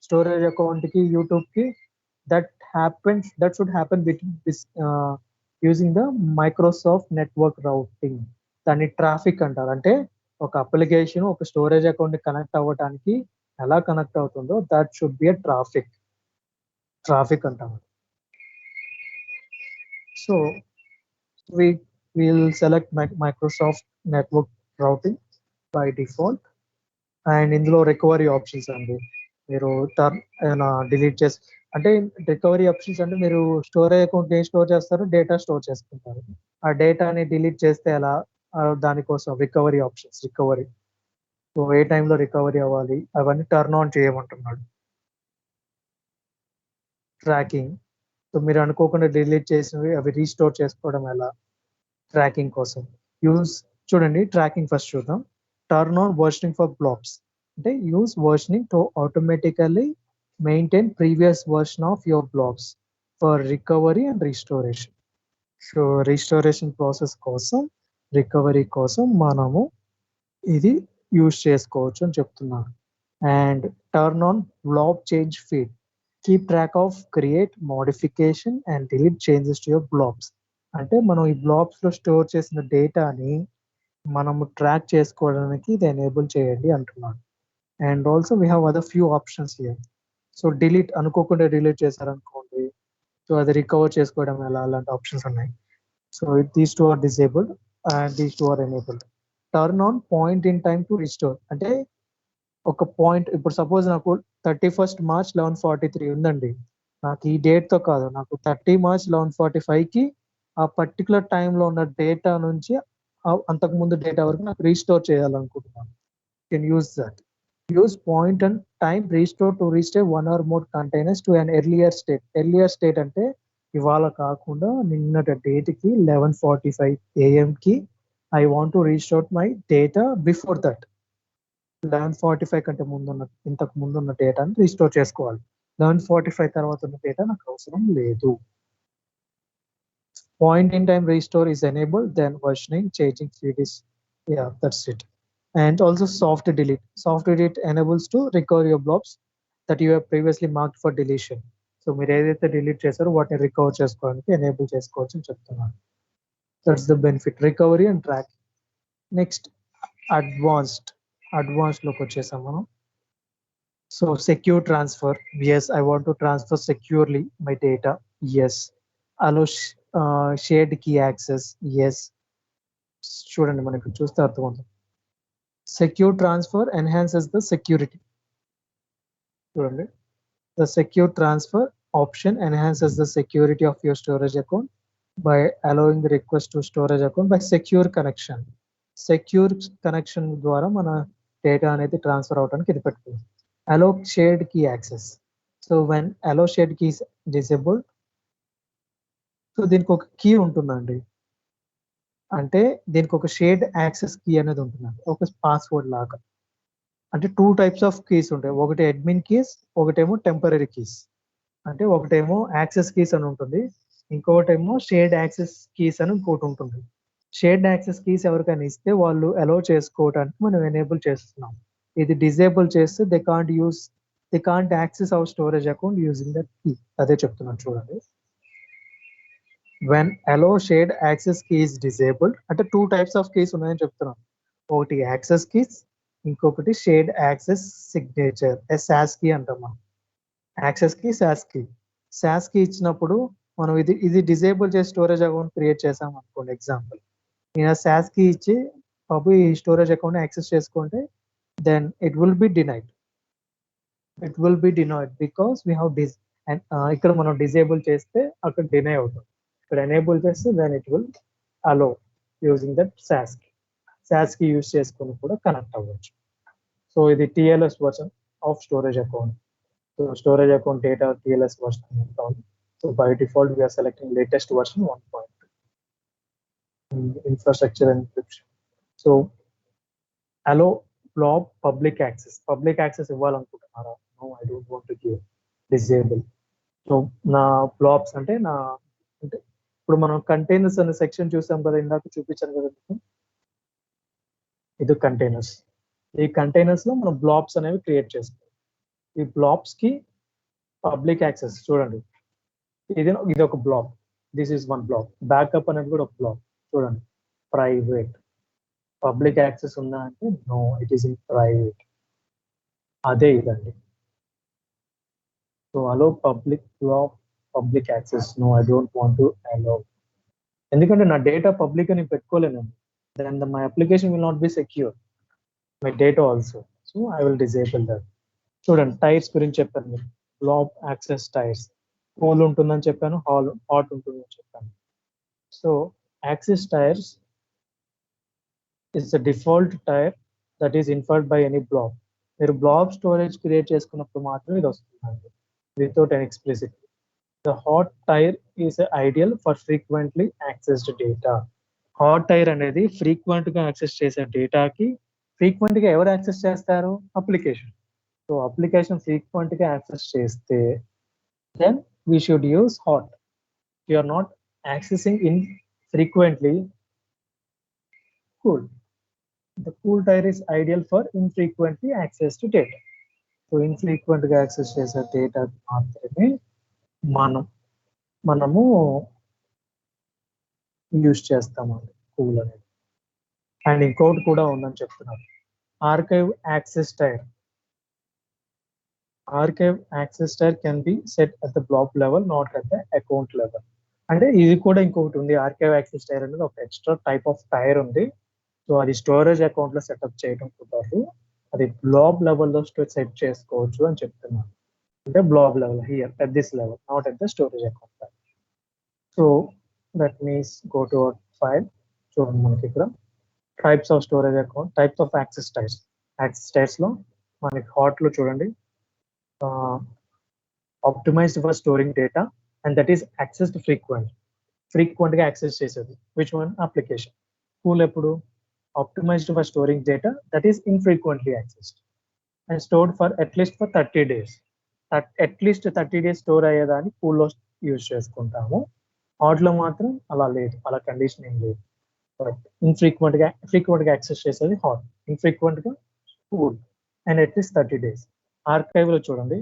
స్టోరేజ్ అకౌంట్ కి యూట్యూబ్ కి, that should happen between this using the Microsoft network routing. దాన్ని ట్రాఫిక్ అంటారు. అంటే ఒక అప్లికేషన్ ఒక స్టోరేజ్ అకౌంట్ ని కనెక్ట్ అవ్వడానికి ఎలా కనెక్ట్ అవుతుందో that should be a traffic అంటాం. So we will select Microsoft Network Routing by default, and ఇందులో రికవరీ ఆప్షన్స్ అండి. మీరు ఏమైనా డిలీట్ చేసి అంటే రికవరీ ఆప్షన్స్ అంటే మీరు స్టోరేజ్ అకౌంట్ ఏం స్టోర్ చేస్తారు, డేటా స్టోర్ చేసుకుంటారు. ఆ డేటాని డిలీట్ చేస్తే ఎలా, దానికోసం రికవరీ ఆప్షన్స్, సో ఏ టైంలో రికవరీ అవ్వాలి అవన్నీ టర్న్ ఆన్ చేయమంటున్నాడు. ట్రాకింగ్, సో మీరు అనుకోకుండా డిలీట్ చేసినవి అవి రీస్టోర్ చేసుకోవడం ఎలా, ట్రాకింగ్ కోసం చూడండి. ట్రాకింగ్ ఫస్ట్ చూద్దాం. Turn on versioning for blobs అంటే use versioning to automatically maintain previous version of your blobs for recovery and restoration. So restoration process కోసం, రికవరీ కోసం మనము ఇది యూజ్ చేసుకోవచ్చు అని చెప్తున్నారు. And turn on blob change feed, keep track of create, modification and delete changes to your blobs. అంటే మనం ఈ బ్లాబ్స్ లో స్టోర్ చేసిన డేటాని మనము ట్రాక్ చేసుకోవడానికి ఇది ఎనేబుల్ చేయండి అంటున్నాడు. And also we have other few options here. So delete, అనుకోకుండా డిలీట్ చేశారనుకోండి, సో అది రికవర్ చేసుకోవడం ఎలా, అలాంటి ఆప్షన్స్ ఉన్నాయి. So these two are disabled and these two are enabled. Turn on point in time to restore అంటే ఒక point, ఇప్పుడు సపోజ్ నాకు 31st March 11:43 ఉందండి, నాకు ఈ డేట్ తో కాదు, నాకు 30 March 11:45 కి ఆ పర్టికులర్ టైంలో ఉన్న డేటా నుంచి అంతకు ముందు డేటా వరకు నాకు రీస్టోర్ చేయాలనుకుంటున్నాను. Can use that. Use point and time restore to restore one or more containers to an earlier state అంటే ఇవాళ కాకుండా నిన్నటి డేట్ కి 11:45 AM కి I want to restore my data before that. 11:45 కంటే ఇంతకు ముందు ఉన్న డేటాని రీస్టోర్ చేసుకోవాలి. 11:45 తర్వాత ఉన్న డేటా నాకు అవసరం లేదు. Point in time restore is enabled, then versioning, changing feed is, yeah, that's it. And also soft delete. Soft delete enables to recover your blobs that you have previously marked for deletion. So మీరు ఏదైతే delete చేశారో వాటిని recover చేసుకోవడానికి enable చేసుకోవచ్చు అని చెప్తున్నాను. That's the benefit, recovery and track. Next advanced లోకి వచ్చేసాం మనం. So secure transfer, yes, I want to transfer securely my data, yes. Allow shared key access, yes. చూడండి మనకి చూస్తే అర్థమవుతుంది. Secure transfer enhances the security. చూడండి, the secure transfer option enhances the security of your storage account by allowing the request to storage account by secure connection. Secure connection ద్వారా మన data అనేది transfer అవడానికి ఇది పెట్టుకుంది. Allow shared key access. So when allow shared keys disabled, so దీనికి ఒక key ఉంటుందండి, అంటే దీనికి ఒక షేర్డ్ యాక్సెస్ కీ అనేది ఉంటుందండి, ఒక పాస్వర్డ్ లాగా. అంటే 2 types ఆఫ్ కీస్ ఉంటాయి, ఒకటి అడ్మిన్ కీస్, ఒకటేమో టెంపరరీ కీస్. అంటే ఒకటేమో యాక్సెస్ కీస్ అని ఉంటుంది, ఇంకొకటేమో షేర్డ్ యాక్సెస్ కీస్ అని ఇంకోటి ఉంటుంది. షేర్డ్ యాక్సెస్ కీస్ ఎవరికైనా ఇస్తే వాళ్ళు అలౌ చేసుకోవడానికి మనం ఎనేబుల్ చేస్తున్నాం. ఇది డిజేబుల్ చేస్తే they can't access our storage account using that key. అదే చెప్తున్నాను చూడండి. When allow shared access key is disabled అంటే 2 types ఆఫ్ కీస్ ఉన్నాయని చెప్తున్నాను. ఒకటి యాక్సెస్ కీస్, ఇంకొకటి shared access signature, SAS key అంటాం మనం. యాక్సెస్ కీ, సాస్ కీ ఇచ్చినప్పుడు మనం ఇది డిసేబుల్ చేసి స్టోరేజ్ అకౌంట్ క్రియేట్ చేసాం అనుకోండి. ఎగ్జాంపుల్, నేను సాస్ కీ ఇచ్చి బాబు ఈ స్టోరేజ్ అకౌంట్ యాక్సెస్ చేసుకుంటే then it will be denied because we have and ఇక్కడ మనం డిజేబుల్ చేస్తే అక్కడ డినై అవుతుంది. ఇక్కడ ఎనేబుల్ చేస్తే then it will allow using that SAS కి యూజ్ చేసుకొని కూడా కనెక్ట్ అవ్వచ్చు. సో ఇది TLS version of storage account. So storage account data TLS version ఎంత ఉంది. So by default we are selecting latest version 1.2. Infrastructure encryption. So allow blob public access ఇవ్వాలనుకుంటున్నారా? No, I don't want to give, disable. So నా blobs అంటే ఇప్పుడు మనం containers అనే section చూసాం కదా, ఇందాక చూపించాను కదా మీకు. ఇది కంటైనర్స్. ఈ కంటైనర్స్ లో మనం బ్లాబ్స్ అనేవి క్రియేట్ చేస్తాం. ఈ బ్లాబ్స్ కి పబ్లిక్ యాక్సెస్ చూడండి, ఇది ఒక blob, this is one blob. Backup అనేది కూడా ఒక బ్లాబ్ చూడండి, ప్రైవేట్. పబ్లిక్ యాక్సెస్ ఉందా అంటే no, it is in private. అదే ఇదండి. So allow public blob public access, no I don't want to allow. ఎందుకంటే నా డేటా పబ్లిక్ అని పెట్టుకోలేను, then my application will not be secure, my data also. So I will disable that. చూడండి, tiers గురించి చెప్పాను మీరు, బ్లాబ్ యాక్సెస్ టైర్స్. కూల్ ఉంటుందని చెప్పాను, హాట్ ఉంటుందని చెప్పాను. So access tiers is the default tier that is inferred by any blob. మీరు blob storage create చేసుకున్నప్పుడు మాత్రం ఇది వస్తుందండి, without an explicit. The hot tire is ideal for frequently accessed data. Hot tier అనేది frequent గా access చేసే డేటాకి, frequent గా ఎవరు యాక్సెస్ చేస్తారు? అప్లికేషన్. సో అప్లికేషన్ ఫ్రీక్వెంట్ గా యాక్సెస్ చేస్తే then we should use hot. You are not accessing infrequently, cool. The cool tire is ideal for infrequently accessed data. So infrequent గా access చేసే data మాత్రమే మనము use చేస్తామండి cool అనేది. And ఇంకోటి కూడా ఉందని చెప్తున్నారు, archive access tier. Archive access tier can be set at the blob level, not at the account level. అంటే ఇది కూడా ఇంకొకటి ఉంది, ఆర్కైవ్ యాక్సెస్ టైర్ అనేది ఒక ఎక్స్ట్రా టైప్ ఆఫ్ టైర్ ఉంది. సో అది స్టోరేజ్ అకౌంట్ లో సెటప్ చేయడం కుదరదు, అది బ్లాబ్ లెవెల్లో సెట్ చేసుకోవచ్చు అని చెప్తున్నాను. అంటే blob level here at this level, not at the storage account level. So let me go to our file. చూడండి మనకి ఇక్కడ types of storage account, types of access tyres. Access tyres లో మనకి హాట్ లో చూడండి, optimised for storing data and that is accessed frequent గా access చేసేది. Which one? Application. Cool ఎప్పుడు? Optimised for storing data that is infrequently accessed and stored for at least for 30 days. At least 30 days store అయ్యేదాన్ని కూల్లో use చేసుకుంటాము. Hot లో మాత్రం అలా లేదు, అలా కండిషన్ ఏం లేదు. బట్ ఫ్రీక్వెంట్ గా యాక్సెస్ చేసేది హాట్, ఇన్ఫ్రీక్వెంట్ గా cool and at least 30 days. Archive లో చూడండి,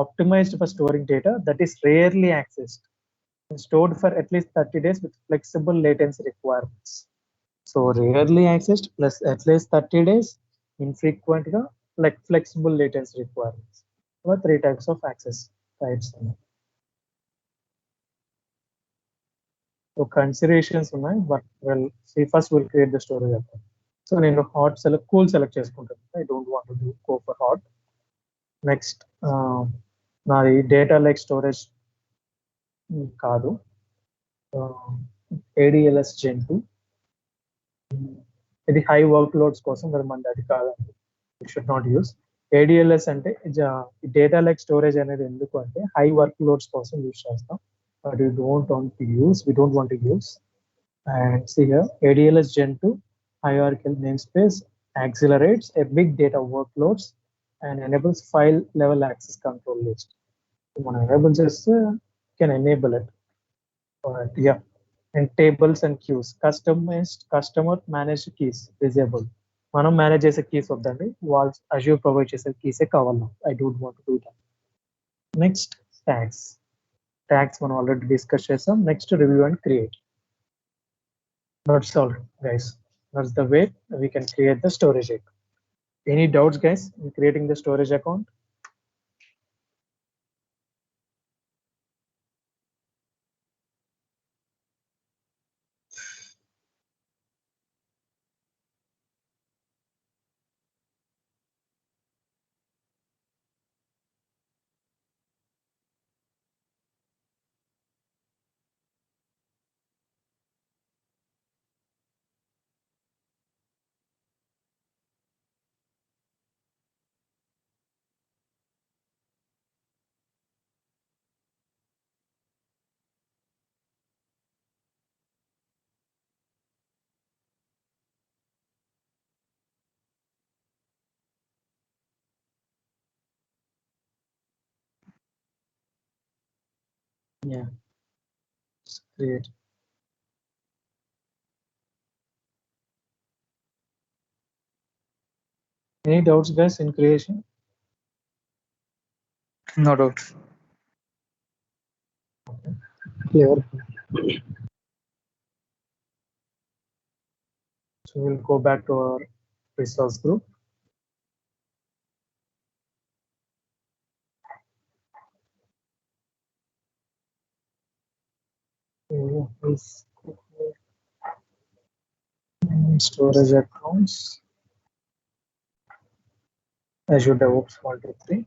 optimised for storing data that is rarely accessed and stored for at least 30 days with flexible latency requirements. So rarely accessed plus at least 30 days, infrequent ga like flexible latency requirements. So 3 types of access types. So considerations ఉన్నాయి, but well, see first we'll create the storage account. So నేను hot cool select చేసుకుంటాను, I don't want to go for hot. Next నాది data like storage కాదు, ADLS Gen 2. ఇది high work loads కోసం, మరి మనది అది కాదండి, it should not use. ADLS అంటే డేటా లైక్ స్టోరేజ్ అనేది ఎందుకు అంటే హై వర్క్ లోడ్స్ కోసం యూస్ చేస్తాం, but we don't want to use. And see here, ADLS Gen 2 hierarchical namespace accelerates a big data workloads and enables file level access control list. మనం enable చేస్తే can enable it. Alright, yeah. And tables and queues, customized customer managed keys disabled. మనం manage చేసే keys వద్దండి, walls Azure provide చేసే కీసే కావాలి. I don't want to do that. Next, tags మనం already discuss చేసాం. Next review and create. That's all guys, that's the way we can create the storage account. Any doubts guys in creating the storage account? Yeah. Create. Any doubts, guys, in creation? No doubts. Clear. So we'll go back to our resource group. Storage accounts. Azure DevOps 123.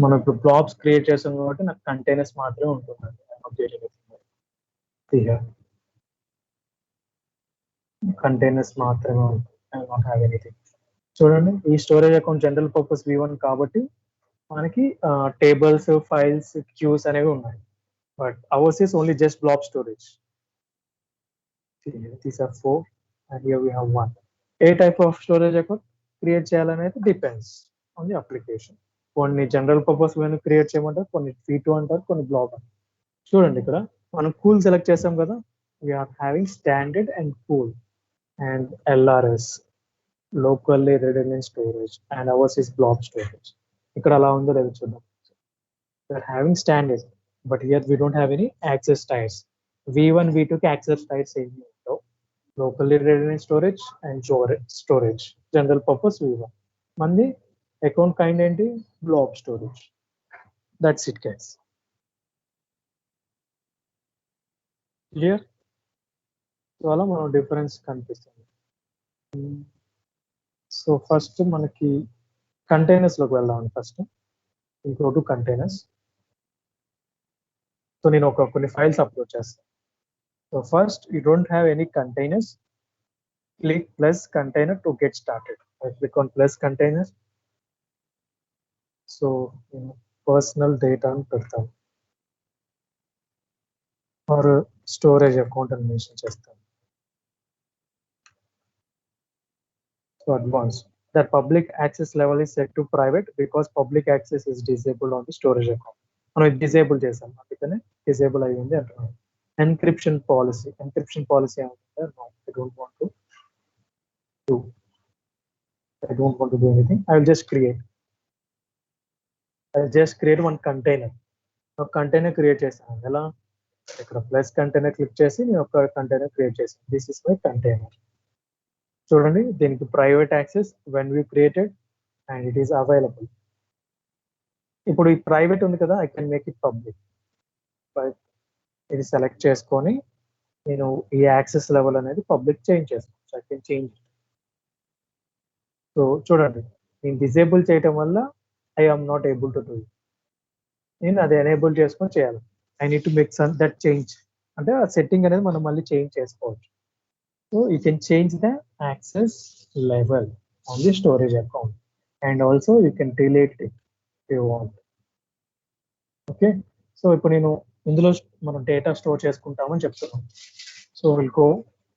మనం ఇప్పుడు blobs create చేసాం కాబట్టి నాకు containers మాత్రమే ఉంటుందండి. Containers మాత్రమే ఉంటుంది. I not have anything. చూడండి, ఈ storage account general purpose V1 కాబట్టి మనకి టేబుల్స్, ఫైల్స్, క్యూస్ అనేవి ఉన్నాయి. But hours is only just blob storage. These are 4 and here we have 1. A type of storage account create చేయాలనేది depends on the application. కొన్ని general purpose వేను create చేయమంటారు, కొన్ని V2 అంటారు, కొన్ని బ్లాబ్ అంటారు. చూడండి, ఇక్కడ మనం కూల్ సెలెక్ట్ చేసాం కదా, we're having standard and cool and LRS, locally redundant storage, and ours is blob storage. ఇక్కడ అలా ఉందో లేదో చూద్దాం. We're having standard, but here we don't have any access types. V1, V2 కి access types ఏమి ఉండవు. Locally redundant storage and storage. General purpose V1. మంది account kind ఏంటి? Blob storage. That's it guys. Clear? So అలా మనం difference కనిపిస్తుంది. So first మనకి containers లోకి వెళ్దాం. First go to containers. So నేను కొన్ని ఫైల్స్ అప్లోడ్ చేస్తాను. So first you don't have any containers, click plus container to get started. I click on plus container. So నేను పర్సనల్ డేటా అని పెడతాను are storage account అని mention చేస్తాను. So advance. That public access level is set to private because public access is disabled on the storage account. మనం ఇది disable చేసాం, అందుకనే disable అయ్యింది అంటున్నాం. ఎన్క్రిప్షన్ పాలసీ ఏమంటే I don't want to do anything. I will just create one container. ఒక container create చేస్తాను. ఎలా? ఇక్కడ ప్లస్ కంటైనర్ క్లిక్ చేసి నేను ఒక కంటైనర్ క్రియేట్ చేశాను. This is my container. చూడండి, దీనికి private access when we created and it is available. ఇప్పుడు ఈ ప్రైవేట్ ఉంది కదా, I can make it public. ఇది సెలెక్ట్ చేసుకొని నేను ఈ యాక్సెస్ లెవెల్ అనేది పబ్లిక్ చేంజ్ చేసుకోవచ్చు. I can change. సో చూడండి, నేను డిసేబుల్ చేయటం వల్ల I am not able to do it. నేను అది ఎనేబుల్ చేసుకొని చేయాలి. I need to make that change. అంటే ఆ సెట్టింగ్ అనేది మనం మళ్ళీ చేంజ్ చేసుకోవచ్చు. So you can change the access level on the storage account, and also you can delete it if you want. Okay, so ఇప్పుడు నేను ఇందులో మనం డేటా స్టోర్ చేసుకుంటామని చెప్తున్నాం. So will go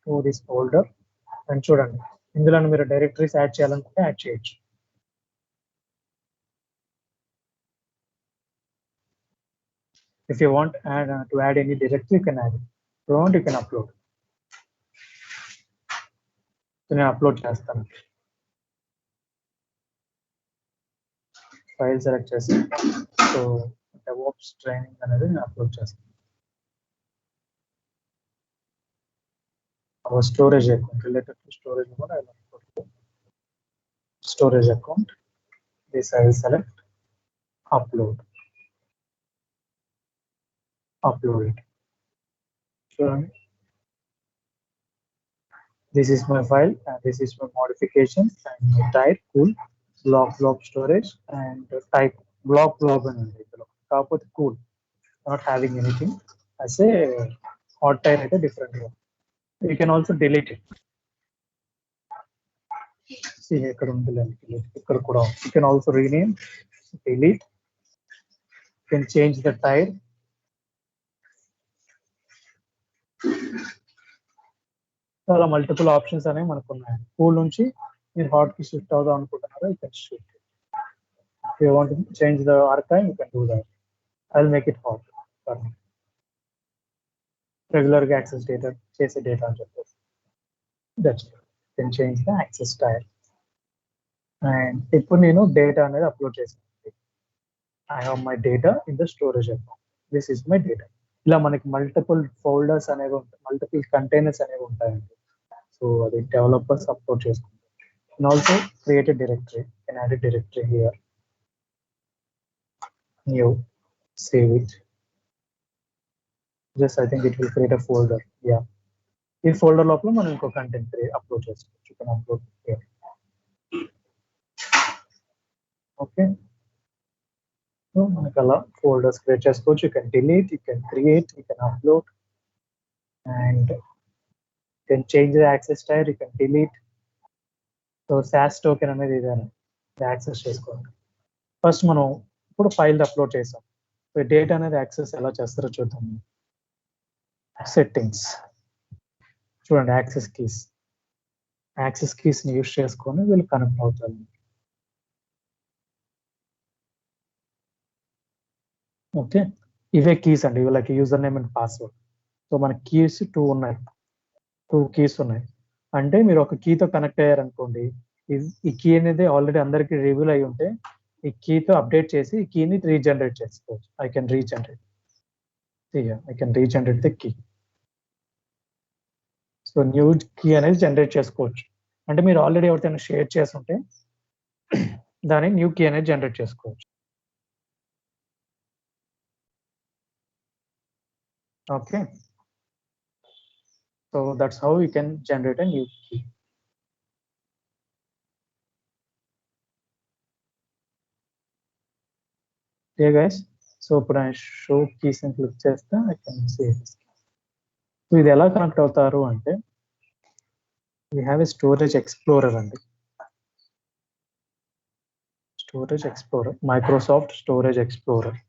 to this folder and చూడండి, ఇందులో మీరు directories add చేయాలనుకుంటే యాడ్ చేయొచ్చు. If you want to add any directory, you can add it. If you want, you can upload. నేను అప్లోడ్ చేస్తాను. ఫైల్ సెలెక్ట్ చేసి సో డెవాప్స్ ట్రైనింగ్ అనేది నేను అప్లోడ్ చేస్తాను. Our storage account related to storage కూడా I upload storage account. This I will select upload it. చూడండి, this is my file and this is my modifications and my type cool blob storage and type blob and kaapothe cool, not having anything. I say hot type is a different one. You can also delete it. See here ikkada kuda you can also rename, delete, you can change the type. చాలా multiple options అనేవి మనకు ఉన్నాయి. Cool నుంచి మీరు hot కి shift అవుదాం అనుకుంటున్నారా, you can shift. If you want to change the archive, you can do that. I will make it hot. రెగ్యులర్గా యాక్సెస్ డేటా చేసే డేటా అని చెప్పేసి that's can change the access style. And ఇప్పుడు నేను data అనేది upload చేశాను. I have my data in the storage account. This is my data. ఇలా మనకి మల్టిపుల్ ఫోల్డర్స్ అనేవి ఉంటాయి, మల్టిపుల్ కంటైనర్స్ అనేవి ఉంటాయండి. సో అది డెవలపర్స్ అప్లోడ్ చేసుకుంటారు. And also create a directory. You can add a directory here. New, save it. Just I think it will create a folder. Yeah. ఈ folder లోపల మనం ఇంకో కంటెంట్ అప్లోడ్ చేసుకోవచ్చు. You can upload here. Okay, so మనకి అలా folders create చేసుకోవచ్చు. You can delete, you can create, you can upload and you can change the access tier, you can delete. So SAS token అనేది ఇదేనా access చేసుకోండి. First మనం ఇప్పుడు file upload చేసాం. So data అనేది యాక్సెస్ ఎలా చేస్తారో చూద్దాం. సెట్టింగ్స్ చూడండి, యాక్సెస్ కీస్ని యూజ్ చేసుకొని వీళ్ళు కనెక్ట్ అవుతారు. ఓకే, ఇవే కీస్ అండి, వీళ్ళకి user name and password. So మన కీస్ 2 కీస్ ఉన్నాయి. అంటే మీరు ఒక కీతో కనెక్ట్ అయ్యారనుకోండి, ఈ కీ అనేది ఆల్రెడీ అందరికి రివీల్ అయి ఉంటే ఈ కీతో అప్డేట్ చేసి ఈ కీని రీజనరేట్ చేసుకోవచ్చు. I can regenerate the key. So new key అనేది జనరేట్ చేసుకోవచ్చు. అంటే మీరు ఆల్రెడీ ఎవరికైనా షేర్ చేస్తుంటే దాని న్యూ కీ అనేది జనరేట్ చేసుకోవచ్చు. Okay, so that's how you can generate a new key. Okay guys, so ఇప్పుడు I show keys and click చేస్తే I can see this. So ఇది ఎలా కనెక్ట్ అవుతారు అంటే we have a storage explorer అండి. Microsoft storage explorer.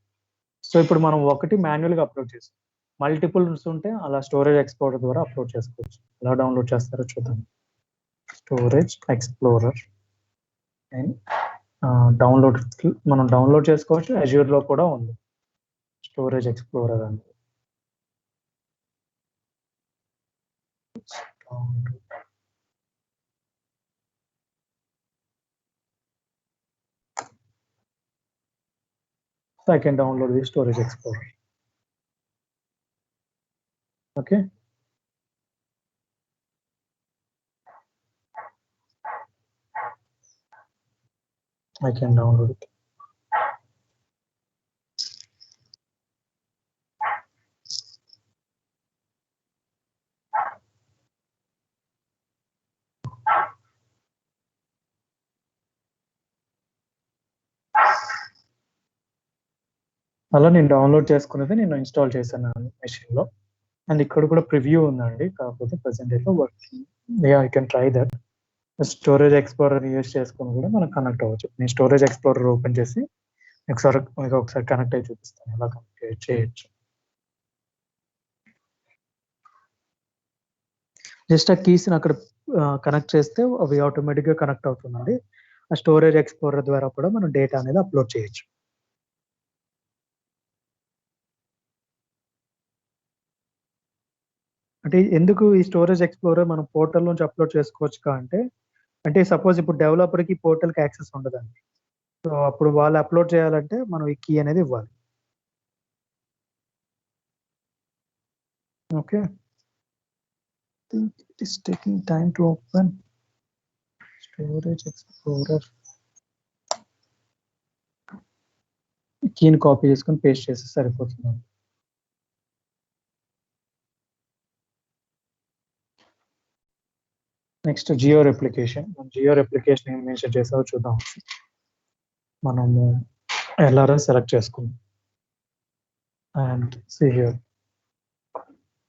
So ఇప్పుడు మనం ఒకటి మాన్యువల్గా అప్లోడ్ చేస్తాం, మల్టిపుల్స్ ఉంటే అలా స్టోరేజ్ ఎక్స్ప్లోరర్ ద్వారా అప్లోడ్ చేసుకోవచ్చు. ఎలా డౌన్లోడ్ చేస్తారో చూద్దాం. స్టోరేజ్ ఎక్స్ప్లోరర్ అండ్ మనం డౌన్లోడ్ చేసుకోవచ్చు. అజ్యూర్ లో కూడా ఉంది స్టోరేజ్ ఎక్స్ప్లోరర్ అని. So I can download the storage explorer. Okay. I can download it. అలా నేను డౌన్లోడ్ చేసుకున్నది నేను ఇన్స్టాల్ చేశాను మెషిన్ లో. అండ్ ఇక్కడ కూడా ప్రివ్యూ ఉందండి, కాకపోతే ప్రెసెంట్ అయితే working. I can try that. Storage explorer use చేసుకుని కూడా మనం కనెక్ట్ అవ్వచ్చు. నేను స్టోరేజ్ ఎక్స్ప్లోరర్ ఓపెన్ చేసి ఒకసారి కనెక్ట్ అయి చూపిస్తాను ఎలా కనెక్ట్ చేయొచ్చు. జస్ట్ ఆ కీస్ని అక్కడ కనెక్ట్ చేస్తే అవి ఆటోమేటిక్గా కనెక్ట్ అవుతుందండి. ఆ స్టోరేజ్ ఎక్స్ప్లోరర్ ద్వారా కూడా మనం డేటా అనేది అప్లోడ్ చేయొచ్చు. అంటే ఎందుకు ఈ స్టోరేజ్ ఎక్స్ప్లోరర్ మనం పోర్టల్ నుంచి అప్లోడ్ చేసుకోవచ్చు అంటే సపోజ్ ఇప్పుడు డెవలపర్కి పోర్టల్కి యాక్సెస్ ఉండదండి. సో అప్పుడు వాళ్ళు అప్లోడ్ చేయాలంటే మనం ఈ కీ అనేది ఇవ్వాలి. Okay, it is taking time to open storage explorer. కీని కాపీ చేసుకొని పేస్ట్ చేస్తే సరిపోతుంది. Next geo replication. ఏం మెన్షన్ చేసావో చూద్దాం. మనము LRS సెలెక్ట్ చేసుకుందాం and see here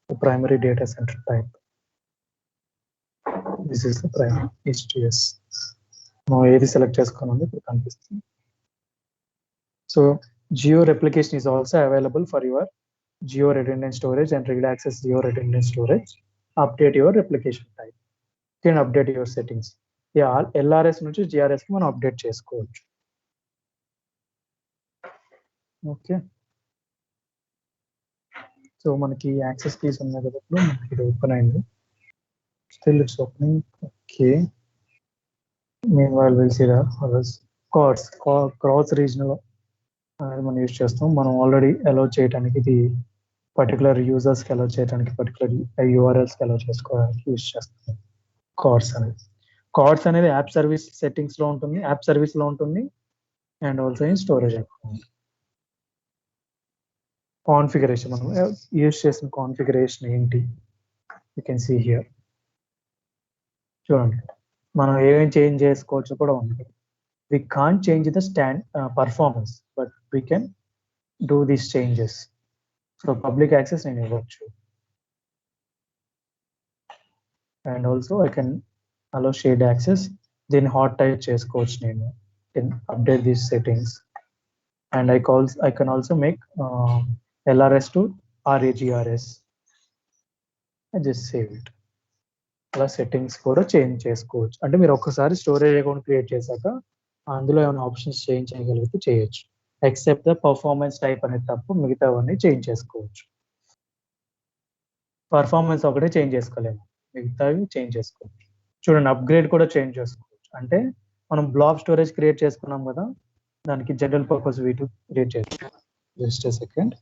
the primary data center type. This is the primary HDS. మనం ఏది సెలెక్ట్ చేసుకున్నామో ఇప్పుడు కనిపిస్తుంది. So geo replication is also available for your geo redundant storage and read access geo redundant storage. Update your replication type. You can update your settings. LRS నుంచి GRS కి మనం update చేసుకోవచ్చు. Okay, so మనకి access keys ఉన్నాయి కదా, ఇప్పుడు మనకి ఇది ఓపెన్ అయింది. Still it's opening. Okay, meanwhile we'll see the others. Cards, cross regional అనేది మనం యూజ్ చేస్తాం. మనం ఆల్రెడీ అలౌ చేయడానికి, ఇది పర్టికులర్ యూజర్స్కి అలౌ చేయడానికి, పర్టికులర్ యూఆర్ఎల్స్కి అలౌ చేసుకోవడానికి యూజ్ చేస్తాం కార్డ్స్ అనేది. కార్డ్స్ అనేది యాప్ సర్వీస్ సెట్టింగ్స్లో ఉంటుంది, యాప్ సర్వీస్లో ఉంటుంది, and also in storage account. Configuration, మనం యూజ్ చేసిన కాన్ఫిగరేషన్ ఏంటి, యూ కెన్ సీ హియర్. చూడండి, మనం ఏమేమి చేంజ్ చేసుకోవచ్చు కూడా ఉంది. We can't change the performance, but we can do these changes. So public access నేను ఇవ్వచ్చు, and also I can allow shared access. దీన్ని హాట్ టైప్ చేసుకోవచ్చు, నేను can update these settings, and I can also make LRS to RAGRS. I just save it. అలా settings కూడా change చేసుకోవచ్చు. అంటే మీరు ఒక్కసారి స్టోరేజ్ అకౌంట్ క్రియేట్ చేశాక అందులో ఏమైనా ఆప్షన్స్ చేంజ్ చేయగలిగితే చేయొచ్చు. ఎక్సెప్ట్ ద పర్ఫార్మెన్స్ టైప్ అనేది తప్ప మిగతావన్నీ చేంజ్ చేసుకోవచ్చు. పర్ఫార్మెన్స్ ఒకటే చేంజ్ చేసుకోలేము, మిగతావి చేంజ్ చేసుకోవచ్చు. చూడండి, అప్గ్రేడ్ కూడా చేంజ్ చేసుకోవచ్చు. అంటే మనం బ్లాబ్ స్టోరేజ్ క్రియేట్ చేసుకున్నాం కదా, దానికి జనరల్ పర్పస్ V2 క్రియేట్ చేస్తాం. Just a second.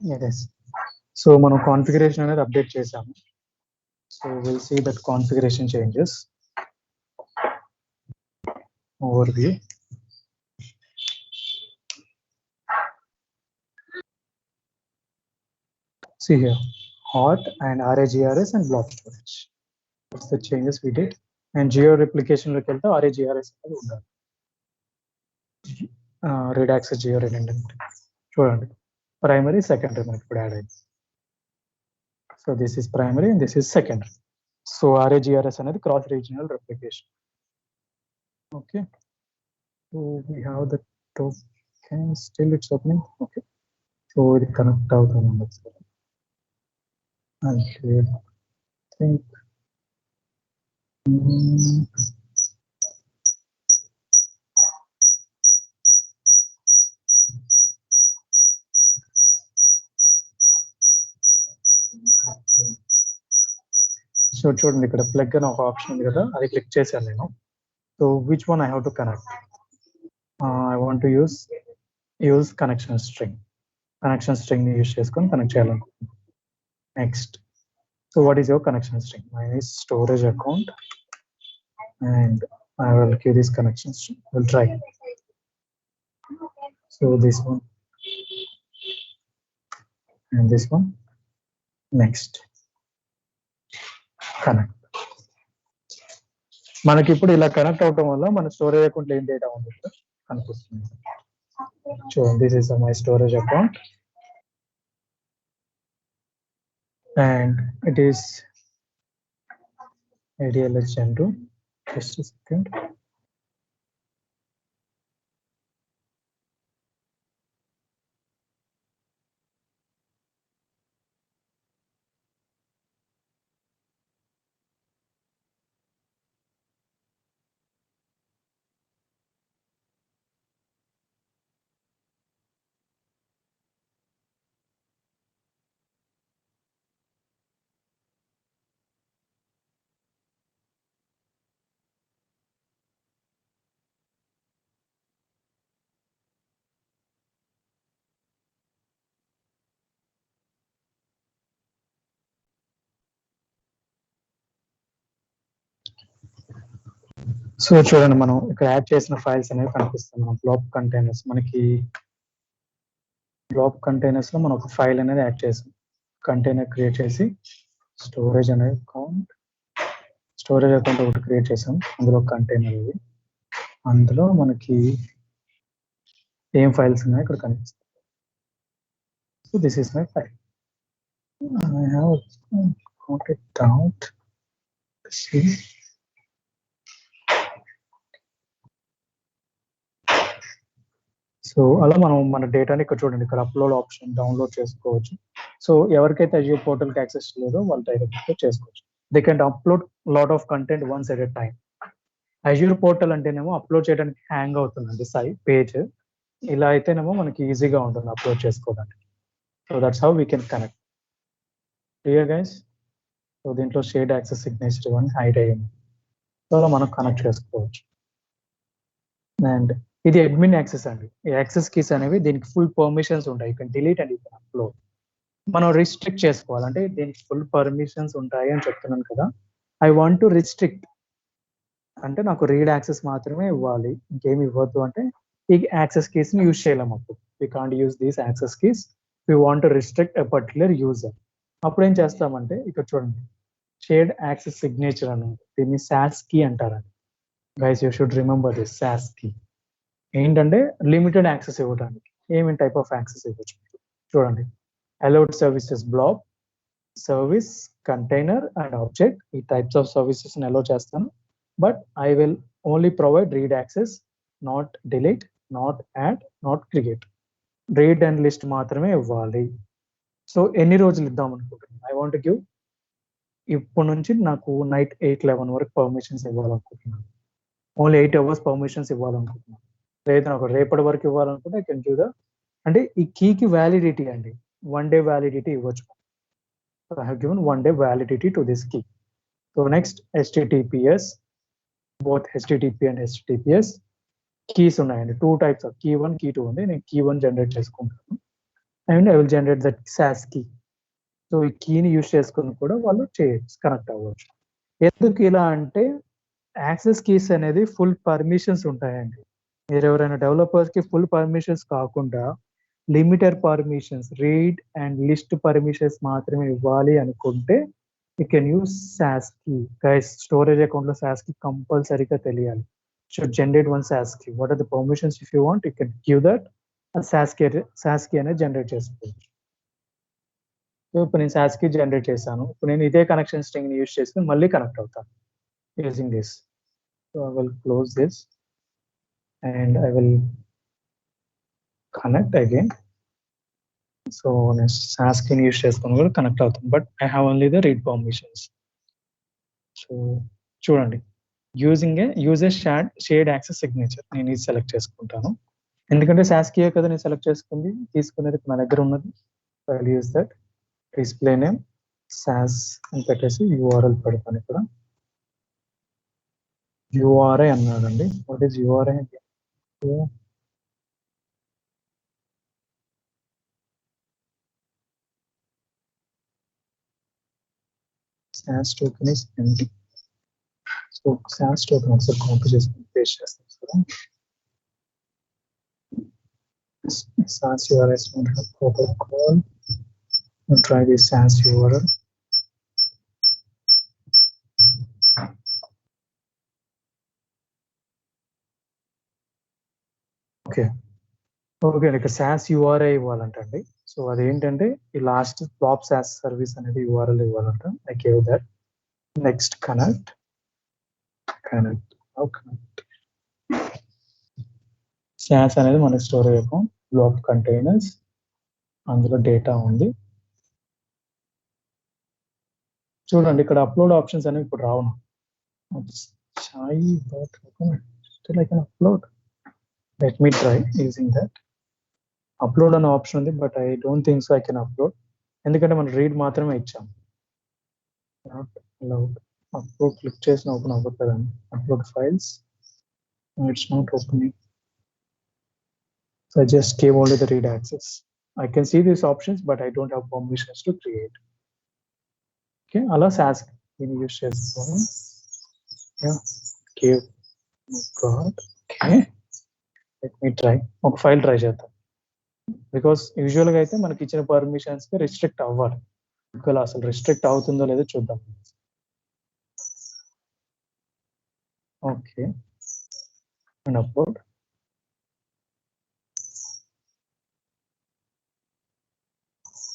Yes. So మనం కాన్ఫిగరేషన్ అనేది అప్డేట్ చేసాము. So we'll see that configuration changes. Overview. See here, hot and RAGRS and block storage. That's the changes we did. And geo replication look at the RAGRS. Read access geo redundant. చూడండి, primary secondary మనకి ఇప్పుడు add అయింది. So this is primary and this is secondary. So RAGRS అనేది cross regional replication. Okay. So we have the token, still it's opening. Okay. So it connect out on the side. And I think so చూడండి, ఇక్కడ plug అని ఒక option ఉంది కదా, అది click చేశాను నేను. So which one I have to connect? I want to use connection string ని యూజ్ చేసుకొని కనెక్ట్ చేయాలనుకుంటున్నాను. Next, so what is your connection string? Mine is storage account and I will give this connection string. We'll try. So this one and this one. Next, connect. మనకి ఇప్పుడు ఇలా connect అవటం వల్ల మన storage account లో ఏం data ఉంది కనిపిస్తుంది. చూడండి, this is my storage account and it is ADLS Gen 2. Just a second. So చూడండి, మనం ఇక్కడ యాడ్ చేసిన ఫైల్స్ అనేవి కనిపిస్తాయి. మనం బ్లాక్ కంటైనర్స్, మనకి బ్లాక్ కంటైనర్స్ లో మనం ఒక ఫైల్ అనేది యాడ్ చేసాం. కంటైనర్ క్రియేట్ చేసి స్టోరేజ్ అకౌంట్ ఒకటి క్రియేట్ చేసాం. అందులో కంటైనర్ ఇది, అందులో మనకి ఏం ఫైల్స్ ఉన్నాయో ఇక్కడ కనిపిస్తాయి. So this is my file. I have got it out. See. So అలా మనం మన డేటాని ఇక్కడ చూడండి, ఇక్కడ అప్లోడ్ ఆప్షన్ డౌన్లోడ్ చేసుకోవచ్చు. సో ఎవరికైతే అజియో పోర్టల్ కి యాక్సెస్ లేదో వాళ్ళు డైరెక్ట్ చేసుకోవచ్చు. They can upload lot of content once at a time. Ajio portal అంటేనేమో అప్లోడ్ చేయడానికి హ్యాంగ్ అవుతుందండి పేజ్. ఇలా అయితేనేమో మనకి ఈజీగా ఉంటుంది అప్లోడ్ చేసుకోవడానికి. So that's how we can connect. Clear guys? So దీంట్లో షేర్డ్ యాక్సెస్ సిగ్నేచర్ అని హైడ్ అయ్యింది. సో అలా మనం కనెక్ట్ చేసుకోవచ్చు. అండ్ ఇది అడ్మిన్ యాక్సెస్ అండి. ఈ యాక్సెస్ కీస్ అనేవి దీనికి ఫుల్ పర్మిషన్స్ ఉంటాయి. You can delete and you can upload. మనం రిస్ట్రిక్ట్ చేసుకోవాలంటే దీనికి ఫుల్ పర్మిషన్స్ ఉంటాయి అని చెప్తున్నాను కదా. ఐ వాంట్ టు రిస్ట్రిక్ట్ అంటే నాకు రీడ్ యాక్సెస్ మాత్రమే ఇవ్వాలి, ఇంకేమి ఇవ్వద్దు అంటే ఈ యాక్సెస్ కీస్ ని యూజ్ చేయలేము. అప్పుడు we can't use these access keys. We want to restrict a particular user. అప్పుడు ఏం చేస్తామంటే ఇక్కడ చూడండి, షేర్డ్ యాక్సెస్ సిగ్నేచర్ అని, దీన్ని సాస్ కీ అంటారండి. Guys you should remember this SAS key. ఏంటంటే లిమిటెడ్ యాక్సెస్ ఇవ్వడానికి. ఏమేమి టైప్ ఆఫ్ యాక్సెస్ ఇవ్వచ్చు చూడండి. Allowed services block, service, container and object. ఈ టైప్స్ ఆఫ్ సర్వీసెస్ ని అలౌ చేస్తాను. But I will only provide read access, not delete, not add, not create. Read and list మాత్రమే ఇవ్వాలి. So ఎన్ని రోజులు ఇద్దాం అనుకుంటున్నాను? ఐ వాంట్ గివ్ ఇప్పటి నుంచి నాకు నైట్ 8-11 వరకు పర్మిషన్స్ ఇవ్వాలనుకుంటున్నాను. ఓన్లీ 8 hours పర్మిషన్స్ ఇవ్వాలనుకుంటున్నాను. లేదా నాకు రేపటి వరకు ఇవ్వాలనుకుంటే ఐ కెన్ గివ్ ద, అంటే ఈ కీకి వ్యాలిడిటీ అండి 1 day వ్యాలిడిటీ ఇవ్వచ్చు. I have given 1 day validity to this key. So next HTTPS, both HTTP and HTTPS keys ఉన్నాయండి. 2 types ఆఫ్ కీ 1, కీ 2 ఉంది. నేను కీ 1 జనరేట్ చేసుకుంటాను. and I will generate that SAS key. So ఈ కీని use చేసుకుని కూడా వాళ్ళు చేయొచ్చు, కనెక్ట్ అవ్వచ్చు. ఎందుకు ఇలా అంటే యాక్సెస్ కీస్ అనేది ఫుల్ పర్మిషన్స్ ఉంటాయండి. మీరు ఎవరైనా డెవలపర్స్ కి ఫుల్ పర్మిషన్స్ కాకుండా limited permissions, read and list permissions మాత్రమే ఇవ్వాలి అనుకుంటే you can use SAS key. Guys, storage account లో SAS key కంపల్సరీగా తెలియాలి. Should generate one SAS key. What are the permissions if you want you can give that. SAS key అనేది generate చేసుకోవచ్చు. So ఇప్పుడు నేను SAS key జనరేట్ చేశాను. ఇప్పుడు నేను ఇదే కనెక్షన్ స్ట్రింగ్ ని యూజ్ చేసుకుని మళ్ళీ కనెక్ట్ అవుతాను using this. So I will close this and I will connect again. So నేను SAS key ని యూజ్ చేసుకొని కూడా కనెక్ట్ అవుతాను, but I have only the read permissions. So చూడండి, యూజ్ షేర్డ్ యాక్సెస్ సిగ్నేచర్ నేను ఇది సెలెక్ట్ చేసుకుంటాను, ఎందుకంటే SAS key కదా నేను సెలెక్ట్ చేసుకుంది, తీసుకునేది నా దగ్గర ఉన్నది. I will use that. Display name SAS అని పెట్టేసి URL పెడతాను. ఇక్కడ URI అన్నాడండి. What is URI? SAS token is empty. So SAS token ఒకసారి కాపీ చేసుకుని పేస్ట్ చేస్తాను కదా. SAS URI is not a proper call. We'll try this SAS URL. Okay ఇక్కడ SAS URI ఇవ్వాలంటండి. సో అదేంటంటే ఈ లాస్ట్ ఫ్లాప్ SAS సర్వీస్ అనేది URL ఇవ్వాలంట. I gave that. Next connect. SAS అనేది మన స్టోరేజ్ అకౌంట్, బ్లాక్ కంటైనర్స్, అందులో data ఉంది. చూడండి ఇక్కడ అప్లోడ్ ఆప్షన్స్ అనేవి ఇప్పుడు రావును. Still I can upload. Let me try using that. Upload అనే ఆప్షన్ ఉంది, but I don't think so I can upload, ఎందుకంటే మనం రీడ్ మాత్రమే ఇచ్చాం. Not allowed. అప్లోడ్ క్లిక్ చేసిన ఓపెన్ అవ్వట్లేదండి. Upload files, it's not opening. So I just gave only the read access. I can see these options, but I don't have permissions to create. Okay, అలా SAS key use చేసుకోవాలి. give God. Okay, let me try. ఒక file try చేద్దాం, because యూజువల్గా అయితే మనకి ఇచ్చిన permissions కి restrict అవ్వాలి. ఒకవేళ అసలు రిస్ట్రిక్ట్ అవుతుందో లేదో చూద్దాం. Okay, and upload.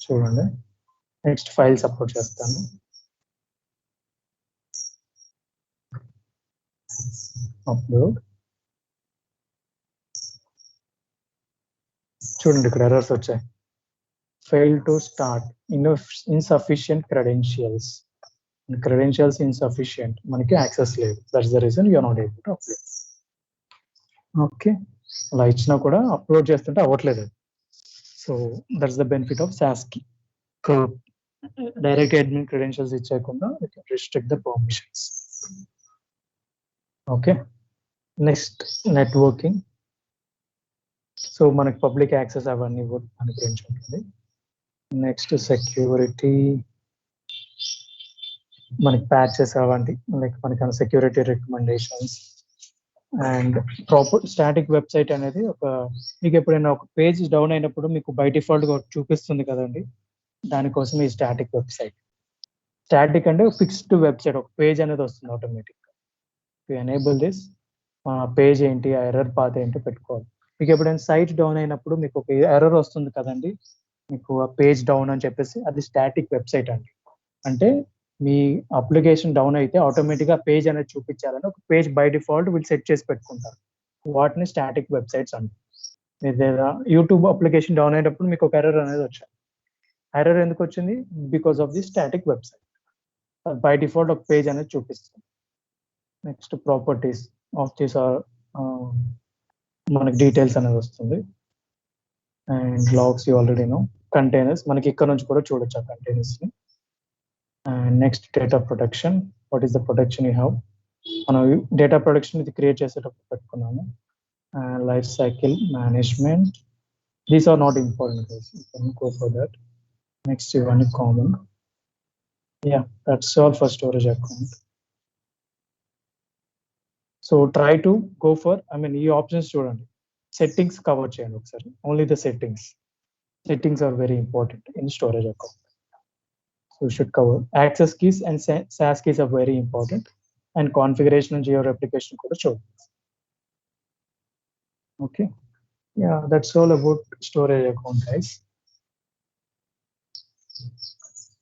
చూడండి, నెక్స్ట్ ఫైల్స్ అప్లోడ్ చేస్తాను. అప్లోడ్. చూడండి ఇక్కడ ఎర్రర్స్ వచ్చాయి. Fail to start, insufficient credentials, insufficient, మనకి యాక్సెస్ లేదు. That's the reason you are not able to upload. Okay, అలా ఇచ్చినా కూడా అప్లోడ్ చేస్తుంటే అవ్వట్లేదు. So that's the benefit of SAS key. So direct admin credentials ఇచ్చేయకుండా restrict the permissions. Okay, next networking. So మనకి public access అవన్నీ మన గురించి ఉంటుంది. నెక్స్ట్ సెక్యూరిటీ, మనకి ప్యాచెస్ అవండి, లైక్ మనకి security recommendations and proper static website అనేది మీకు ఎప్పుడైనా ఒక పేజ్ డౌన్ అయినప్పుడు మీకు బై డిఫాల్ట్ గా చూపిస్తుంది కదండి, దానికోసం ఈ స్టాటిక్ వెబ్సైట్. స్టాటిక్ అంటే ఫిక్స్డ్ వెబ్సైట్, ఒక పేజ్ అనేది వస్తుంది ఆటోమేటిక్ గా. ఎనేబుల్ దిస్, పేజ్ ఏంటి, ఆ ఎర్రర్ పాత్ ఏంటి పెట్టుకోవాలి. మీకు ఎప్పుడైనా సైట్ డౌన్ అయినప్పుడు మీకు ఒక ఎర్రర్ వస్తుంది కదండి, మీకు ఆ పేజ్ డౌన్ అని చెప్పేసి, అది స్టాటిక్ వెబ్సైట్ అండి. అంటే మీ అప్లికేషన్ డౌన్ అయితే ఆటోమేటిక్గా పేజ్ అనేది చూపించాలని ఒక పేజ్ బై డిఫాల్ట్ వీళ్ళు సెట్ చేసి పెట్టుకుంటారు. వాటిని స్టాటిక్ వెబ్సైట్స్ అంటారు. లేదా యూట్యూబ్ అప్లికేషన్ డౌన్ అయినప్పుడు మీకు ఒక ఎర్రర్ అనేది వచ్చింది. ఎర్రర్ ఎందుకు వచ్చింది? Because of the static website. By default ఒక పేజ్ అనేది చూపిస్తుంది. నెక్స్ట్ ప్రాపర్టీస్ ఆఫ్ దిస్ మనకి డీటెయిల్స్ అనేది వస్తుంది. And logs you already know. Containers మనకి ఇక్కడ నుంచి కూడా చూడొచ్చు ఆ కంటైనర్స్ ని. And next data protection. What is the protection you have? మనం డేటా ప్రొటెక్షన్ ఇది క్రియేట్ చేసేటప్పుడు పెట్టుకున్నాము. Life cycle management, These are not important, guys. You can go for that. Next, you want common. Yeah, that's all for storage account. So try to go for, I mean, ఈ options చూడండి. Settings cover చేయండి ఒకసారి. Only the settings. Settings are very important in storage account. So you should cover. Access keys and SAS keys are very important. And configuration and geo replication కూడా చూడండి. Okay. Yeah, that's all about storage account, guys.